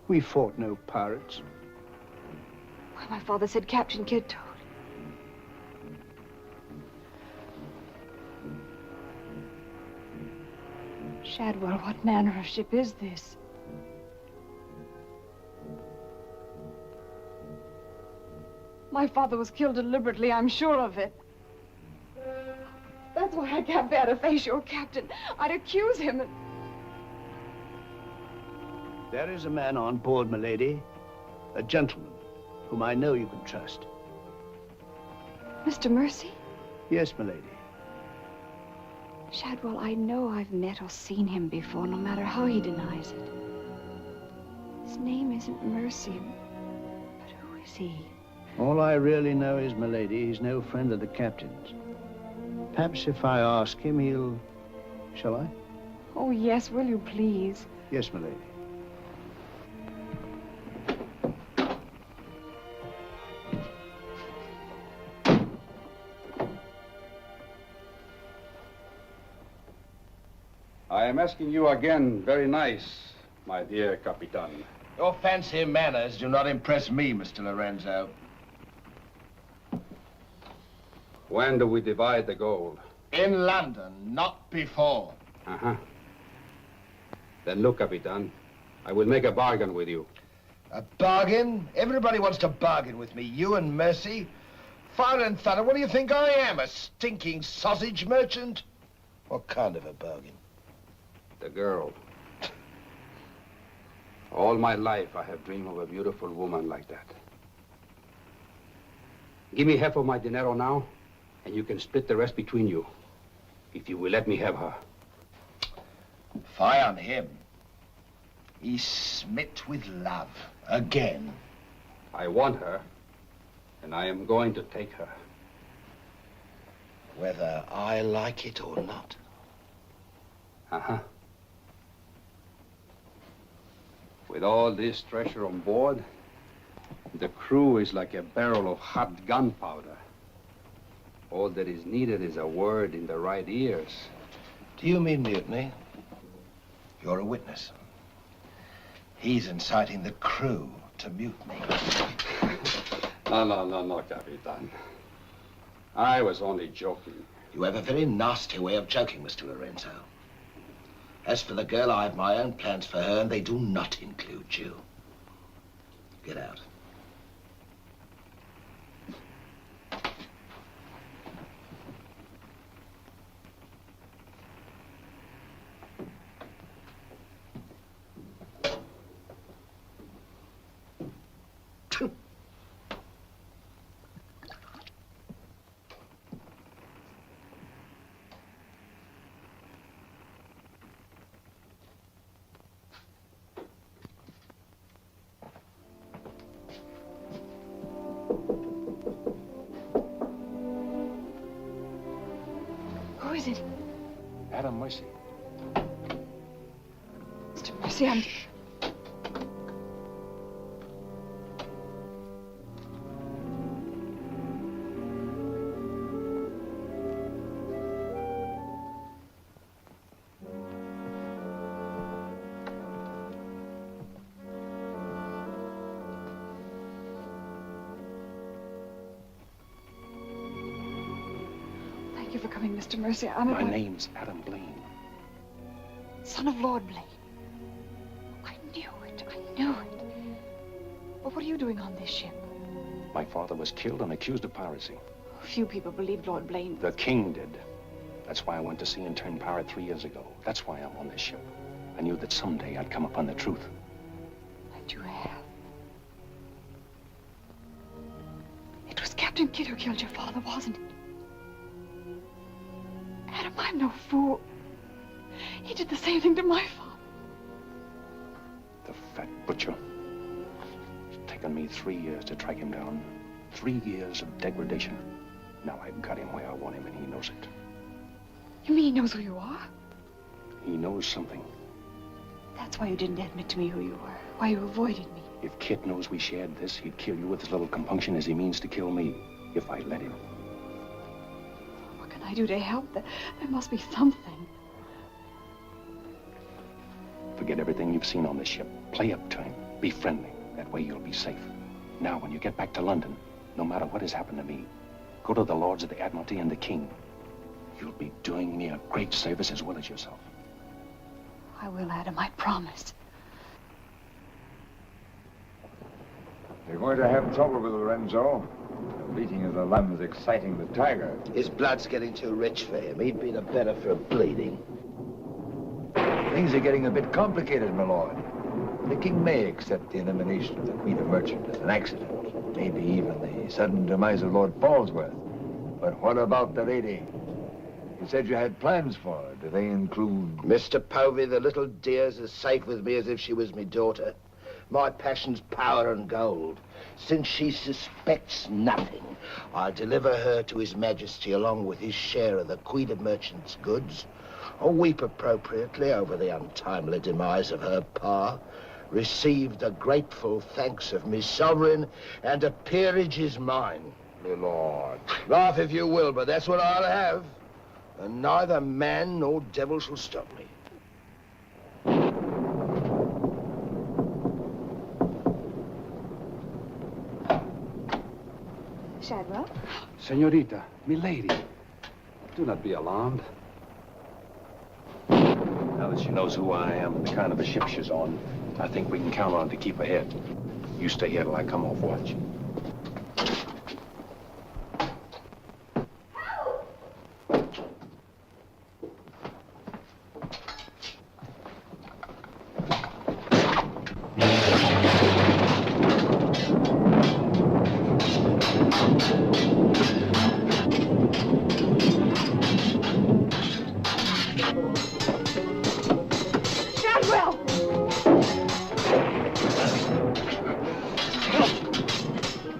We fought no pirates. Why, my father said Captain Kidd told. Shadwell, what manner of ship is this? My father was killed deliberately, I'm sure of it. That's why I can't bear to face your captain. I'd accuse him and... There is a man on board, milady. A gentleman whom I know you can trust. Mr. Mercy? Yes, milady. Shadwell, I know I've met or seen him before, no matter how he denies it. His name isn't Mercy, but who is he? All I really know is, milady, he's no friend of the captain's. Perhaps if I ask him, he'll... Shall I? Oh, yes, will you please? Yes, milady. am asking you again, very nice, my dear Capitan. Your fancy manners do not impress me, Mr. Lorenzo. When do we divide the gold? In London, not before. Uh-huh. Then look, Capitan, I will make a bargain with you. A bargain? Everybody wants to bargain with me. You and Mercy. Fire and thunder, what do you think I am? A stinking sausage merchant? What kind of a bargain? The girl. All my life I have dreamed of a beautiful woman like that. Give me half of my dinero now, and you can split the rest between you, if you will let me have her. Fie on him. He's smit with love. Again. I want her, and I am going to take her. Whether I like it or not. Uh-huh. With all this treasure on board, the crew is like a barrel of hot gunpowder. All that is needed is a word in the right ears. Do you mean mutiny? You're a witness. He's inciting the crew to mutiny. No, Capitan. I was only joking. You have a very nasty way of joking, Mr. Lorenzo. As for the girl, I have my own plans for her, and they do not include you. Get out. Who is it? Adam Mercy. Mr. Mercy, I'm... Thank you for coming, Mr. Mercy. My name's Adam Blaine. Son of Lord Blaine. I knew it. I knew it. But what are you doing on this ship? My father was killed and accused of piracy. Few people believed Lord Blaine. The king did. That's why I went to sea and turned pirate 3 years ago. That's why I'm on this ship. I knew that someday I'd come upon the truth. And you have. It was Captain Kidd who killed your father, wasn't it? Adam, I'm no fool. He did the same thing to my father. The fat butcher. It's taken me 3 years to track him down. 3 years of degradation. Now I've got him where I want him, and he knows it. You mean he knows who you are? He knows something. That's why you didn't admit to me who you were. Why you avoided me. If Kit knows we shared this, he'd kill you with as little compunction as he means to kill me, if I let him. What can I do to help? There must be something. Forget everything you've seen on this ship. Play up to him. Be friendly. That way you'll be safe. Now, when you get back to London, no matter what has happened to me, go to the Lords of the Admiralty and the King. You'll be doing me a great service as well as yourself. I will, Adam. I promise. You're going to have trouble with Lorenzo. The bleating of the lamb is exciting the tiger. His blood's getting too rich for him. He'd be the better for bleeding. Things are getting a bit complicated, my lord. The king may accept the elimination of the Queen of Merchant as an accident. Maybe even the sudden demise of Lord Falsworth. But what about the lady? You said you had plans for her. Do they include... Mr. Povey, the little dear's as safe with me as if she was me daughter. My passion's power and gold. Since she suspects nothing, I'll deliver her to His Majesty along with his share of the Queen of Merchant's goods. I'll weep appropriately over the untimely demise of her pa, receive the grateful thanks of me sovereign, and a peerage is mine. My lord. Laugh if you will, but that's what I'll have. And neither man nor devil shall stop me. Shadwell? Senorita, milady, do not be alarmed. Now that she knows who I am, the kind of a ship she's on, I think we can count on her to keep ahead. You stay here till I come off watch.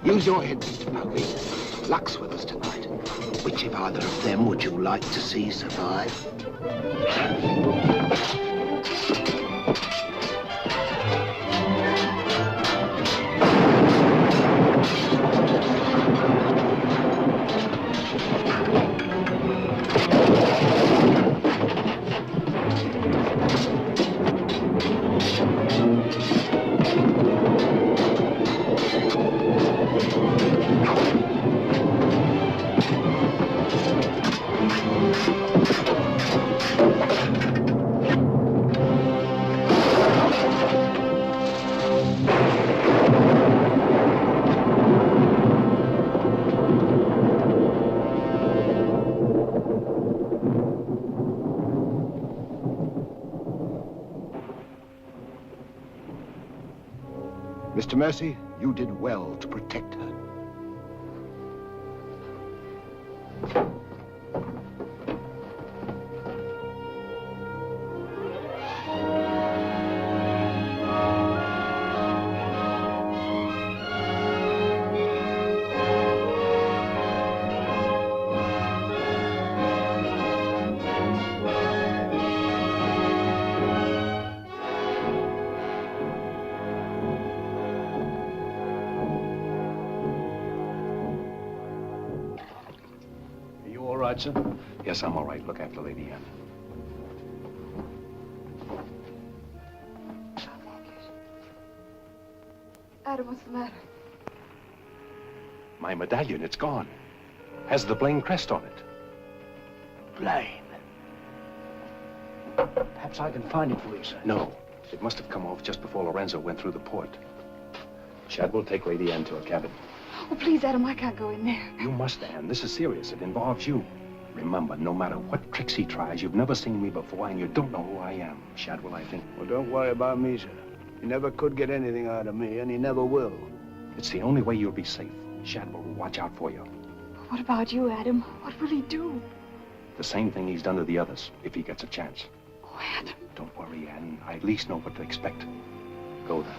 Use your head, Mr. Buckley. Luck's with us tonight. Which of either of them would you like to see survive? Mr. Mercy, you did well to protect her. Sir? Yes, I'm all right. Look after Lady Anne. Adam, what's the matter? My medallion, it's gone. Has the Blaine crest on it. Blaine. Perhaps I can find it for you, sir. No. It must have come off just before Lorenzo went through the port. Shadwell, take Lady Anne to her cabin. Oh, please, Adam, I can't go in there. You must, Anne. This is serious. It involves you. Remember, no matter what tricks he tries, you've never seen me before, and you don't know who I am. Shadwell, I think. Well, don't worry about me, sir. He never could get anything out of me, and he never will. It's the only way you'll be safe. Shadwell will watch out for you. What about you, Adam? What will he do? The same thing he's done to the others, if he gets a chance. Oh, Adam. Don't worry, Anne. I at least know what to expect. Go then.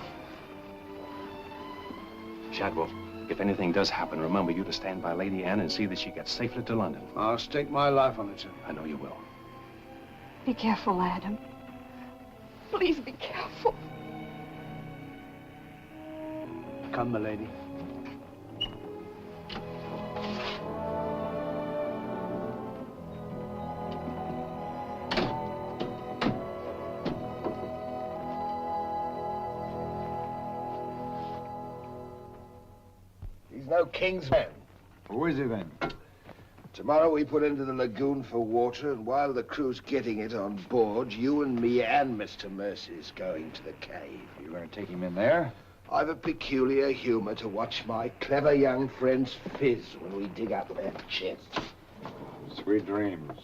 Shadwell, if anything does happen, remember you to stand by Lady Anne and see that she gets safely to London. I'll stake my life on it, sir. I know you will. Be careful, Adam. Please be careful. Come, my lady. He's no king's man. Who is he then? Tomorrow we put into the lagoon for water, and while the crew's getting it on board, you and me and Mr. Mercy's going to the cave. You're going to take him in there? I've a peculiar humor to watch my clever young friends fizz when we dig up their chests. Sweet dreams.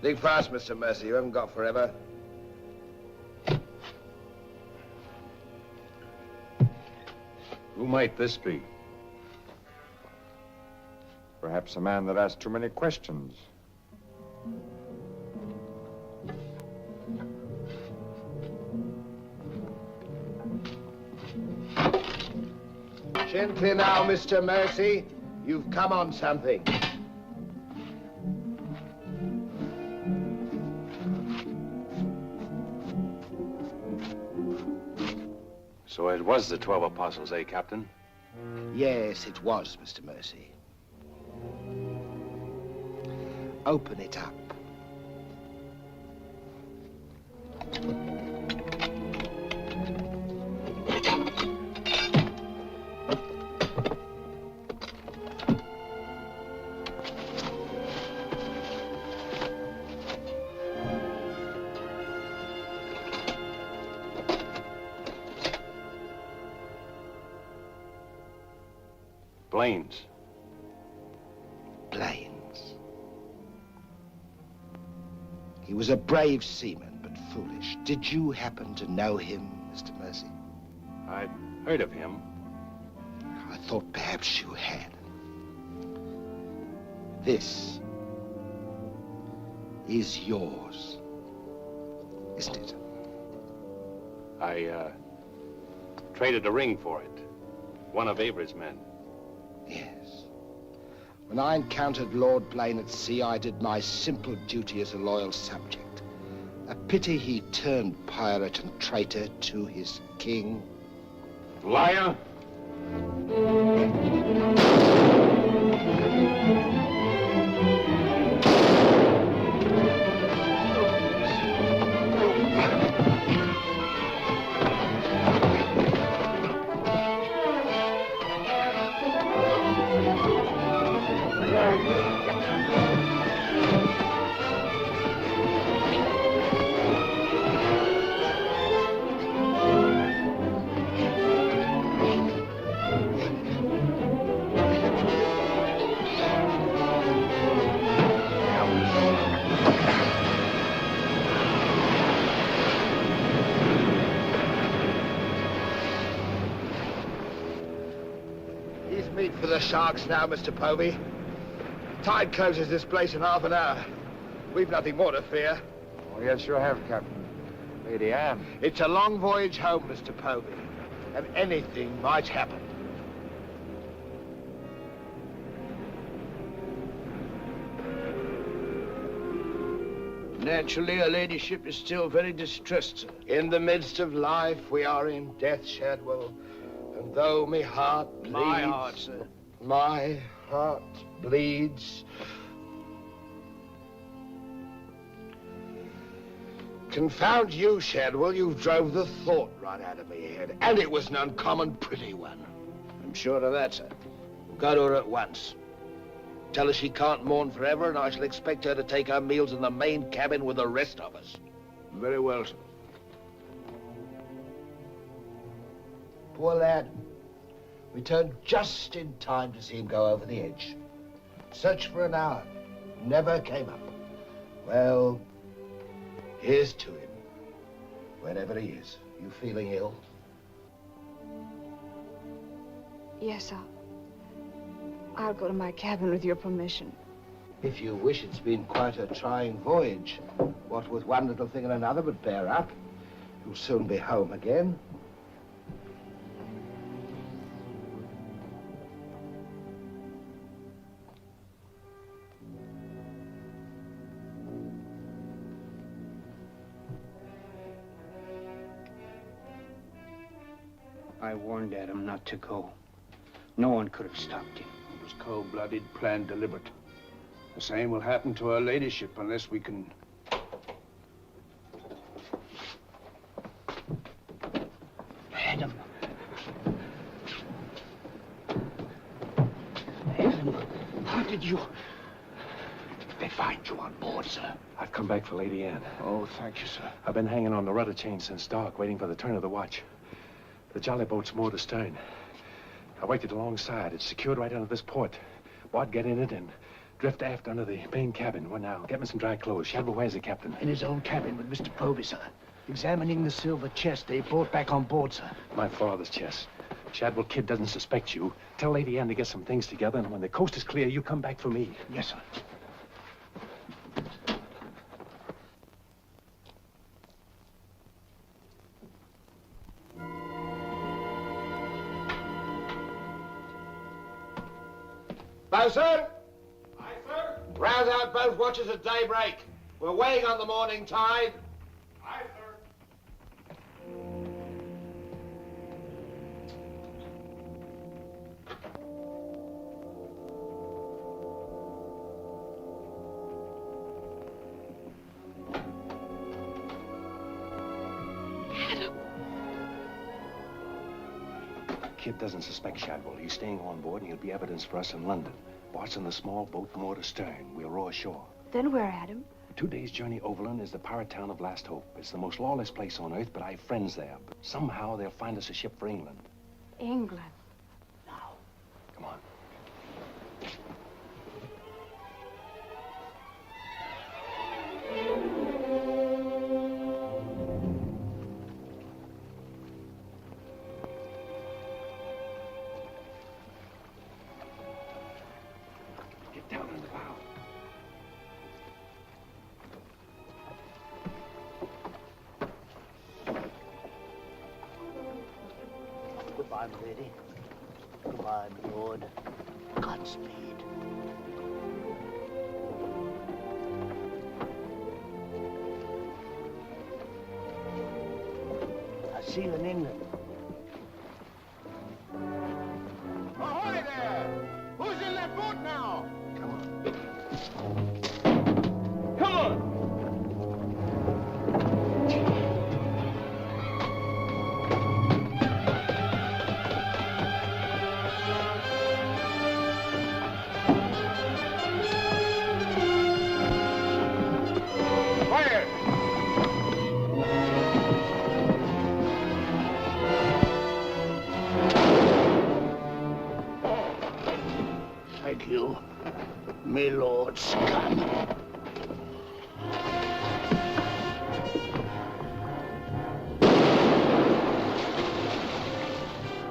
Think fast, Mr. Mercy. You haven't got forever. Who might this be? Perhaps a man that asked too many questions. Gently now, Mr. Mercy. You've come on something. So it was the 12 apostles, eh, Captain? Yes, it was, Mr. Mercy. Open it up. Blaines. Blaines. He was a brave seaman, but foolish. Did you happen to know him, Mr. Mercy? I'd heard of him. I thought perhaps you had. This is yours, isn't it? I, traded a ring for it. One of Avery's men. Yes. When I encountered Lord Blaine at sea, I did my simple duty as a loyal subject. A pity he turned pirate and traitor to his king. Liar! For the sharks now, Mr. Povey. Tide closes this place in half an hour. We've nothing more to fear. Oh, yes, you have, Captain. Lady Anne. It's a long voyage home, Mr. Povey, and anything might happen. Naturally, her ladyship is still very distressed, sir. In the midst of life, we are in death, Shadwell. And though my heart bleeds... My heart, sir. My heart bleeds. Confound you, Shadwell. You drove the thought right out of my head. And it was an uncommon pretty one. I'm sure of that, sir. Go to her at once. Tell her she can't mourn forever, and I shall expect her to take her meals in the main cabin with the rest of us. Very well, sir. Poor lad. We turned just in time to see him go over the edge. Searched for an hour. Never came up. Well, here's to him. Wherever he is. You feeling ill? Yes, I'll go to my cabin with your permission. If you wish, it's been quite a trying voyage. What with one little thing and another, but bear up. You'll soon be home again. I warned Adam not to go. No one could have stopped him. It was cold-blooded, planned, deliberate. The same will happen to her ladyship unless we can... Adam. Adam, how did you... They find you on board, sir. I've come back for Lady Anne. Oh, thank you, sir. I've been hanging on the rudder chain since dark, waiting for the turn of the watch. The jolly boat's moored astern. I waited alongside. It's secured right under this port. Bart, get in it and Drift aft under the main cabin. Well, now, get me some dry clothes. Shadwell, where's the captain? In his own cabin with Mr. Povey, sir. Examining the silver chest they brought back on board, sir. My father's chest. Shadwell Kid doesn't suspect you. Tell Lady Anne to get some things together, and when the coast is clear, you come back for me. Yes, sir. Bosun! Aye, sir? Rouse out both watches at daybreak. We're weighing on the morning tide. Aye, sir. Kid doesn't suspect Shadwell. He's staying on board, and he'll be evidence for us in London. Boss in the small boat from more to stern. We'll row ashore. Then where, Adam? 2 days' journey overland is the pirate town of Last Hope. It's the most lawless place on earth, but I have friends there. But somehow they'll find us a ship for England. England. Come on. Get down in the bow. Goodbye, my lady. Goodbye, my lord. Godspeed. I'll see you in England. Ahoy there! Who's in that boat now? Come on! Quiet! Thank you, my lord scum.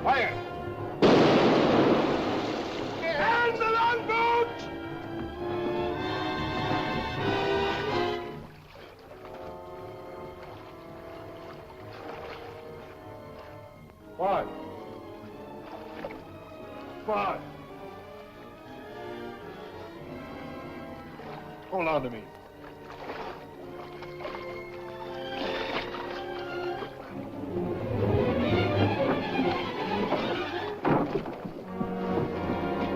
Quiet! Hands the longboat! What? What? Hold on to me.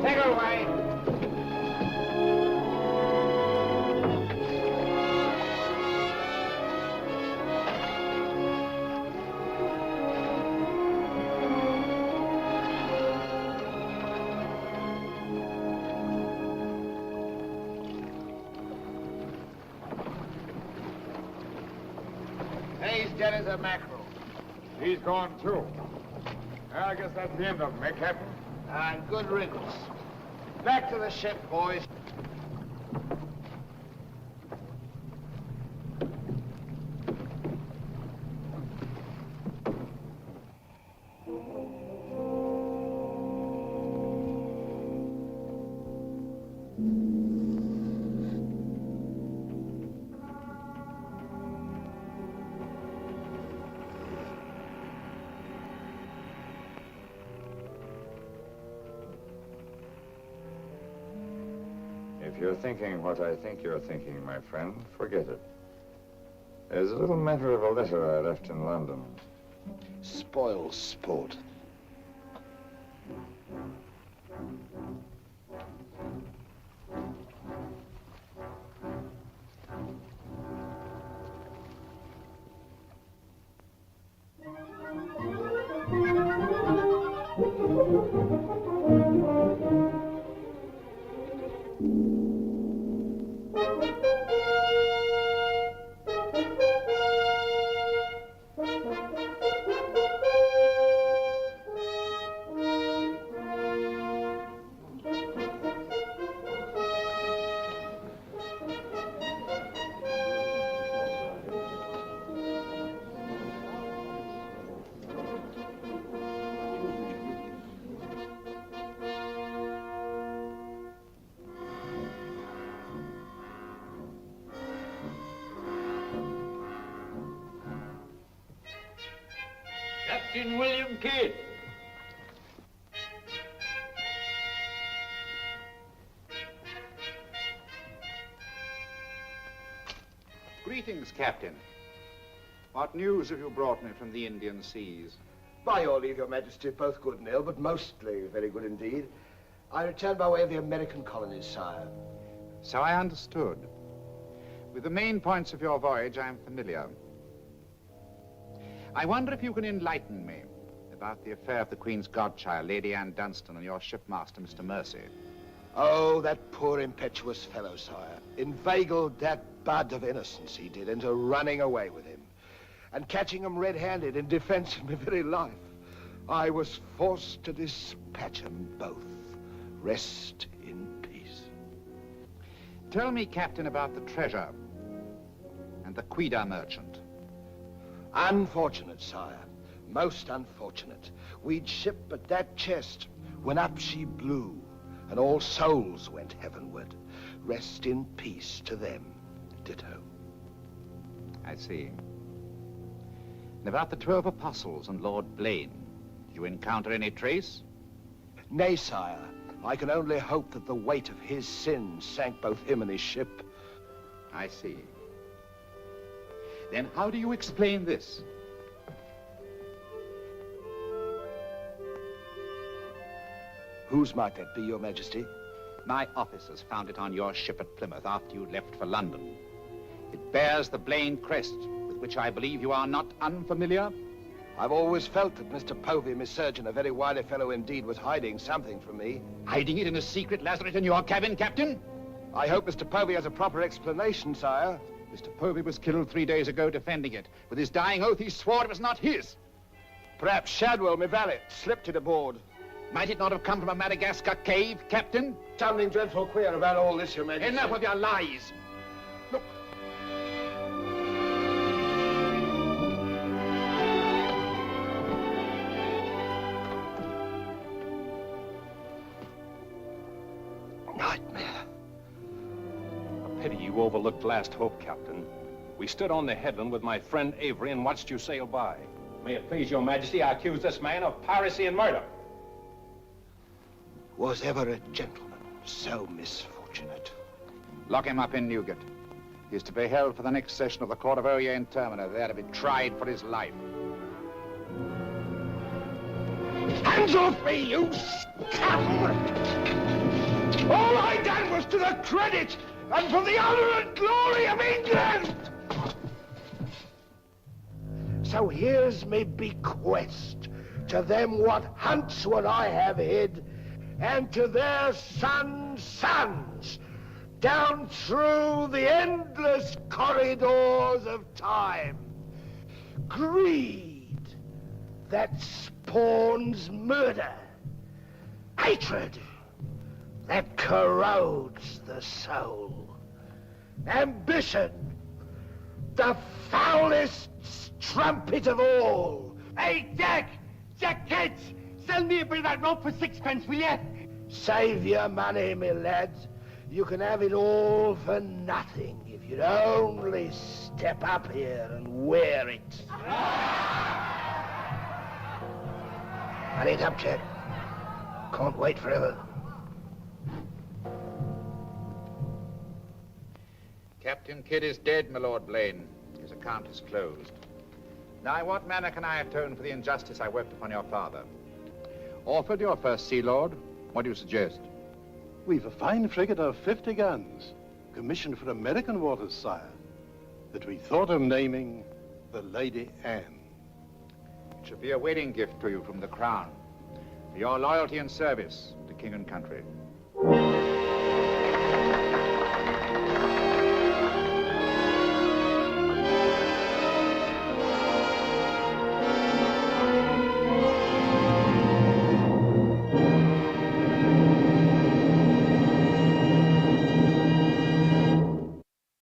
Take her away! He's dead as a mackerel. He's gone too. Well, I guess that's the end of him, eh, Captain? And good riddance. Back to the ship, boys. If you're thinking what I think you're thinking, my friend, forget it. There's a little matter of a letter I left in London. Spoil sport. Captain William Kidd. Greetings, Captain. What news have you brought me from the Indian seas? By your leave, Your Majesty, both good and ill, but mostly very good indeed. I returned by way of the American colonies, sire. So I understood. With the main points of your voyage, I am familiar. I wonder if you can enlighten me about the affair of the Queen's godchild, Lady Anne Dunstan, and your shipmaster, Mr. Mercy. Oh, that poor impetuous fellow, sire. Inveigled that bud of innocence he did into running away with him. And catching him red-handed in defense of my very life, I was forced to dispatch them both. Rest in peace. Tell me, Captain, about the treasure and the Quida merchant. Unfortunate, sire. Most unfortunate. We'd ship but that chest when up she blew, and all souls went heavenward. Rest in peace to them. Ditto. I see. And about the 12 apostles and Lord Blaine, did you encounter any trace? Nay, sire. I can only hope that the weight of his sins sank both him and his ship. I see. Then how do you explain this? Whose might that be, Your Majesty? My officers found it on your ship at Plymouth after you left for London. It bears the Blaine crest, with which I believe you are not unfamiliar. I've always felt that Mr. Povey, my surgeon, a very wily fellow indeed, was hiding something from me. Hiding it in a secret lazaret in your cabin, Captain? I hope Mr. Povey has a proper explanation, sire. Mr. Povey was killed 3 days ago defending it. With his dying oath, he swore it was not his. Perhaps Shadwell, my valet, slipped it aboard. Might it not have come from a Madagascar cave, Captain? Something dreadful queer about all this, Your Majesty. Enough of your lies. Look. Nightmare. A pity you overlooked last hope, Captain. We stood on the headland with my friend Avery and watched you sail by. May it please your majesty, I accuse this man of piracy and murder. Was ever a gentleman so misfortunate? Lock him up in Newgate. He is to be held for the next session of the Court of Oyer in Termina, there to be tried for his life. Hands off me, you scum! All I done was to the credit and for the honor and glory of England! So here's me bequest to them what hunts what I have hid, and to their sons, down through the endless corridors of time. Greed that spawns murder. Hatred that corrodes the soul. Ambition, the foulest strumpet of all. Hey, Jack! Jack Ketch! Sell me a bit of that rope for 6pence, will you? Save your money, my lads. You can have it all for nothing if you'd only step up here and wear it. Hurry it up, Jack. Can't wait forever. Captain Kidd is dead, my Lord Blaine. His account is closed. Now, in what manner can I atone for the injustice I worked upon your father? Orford, your first Sea Lord, what do you suggest? We've a fine frigate of 50 guns, commissioned for American waters, sire, that we thought of naming the Lady Anne. It should be a wedding gift to you from the Crown, for your loyalty and service to king and country.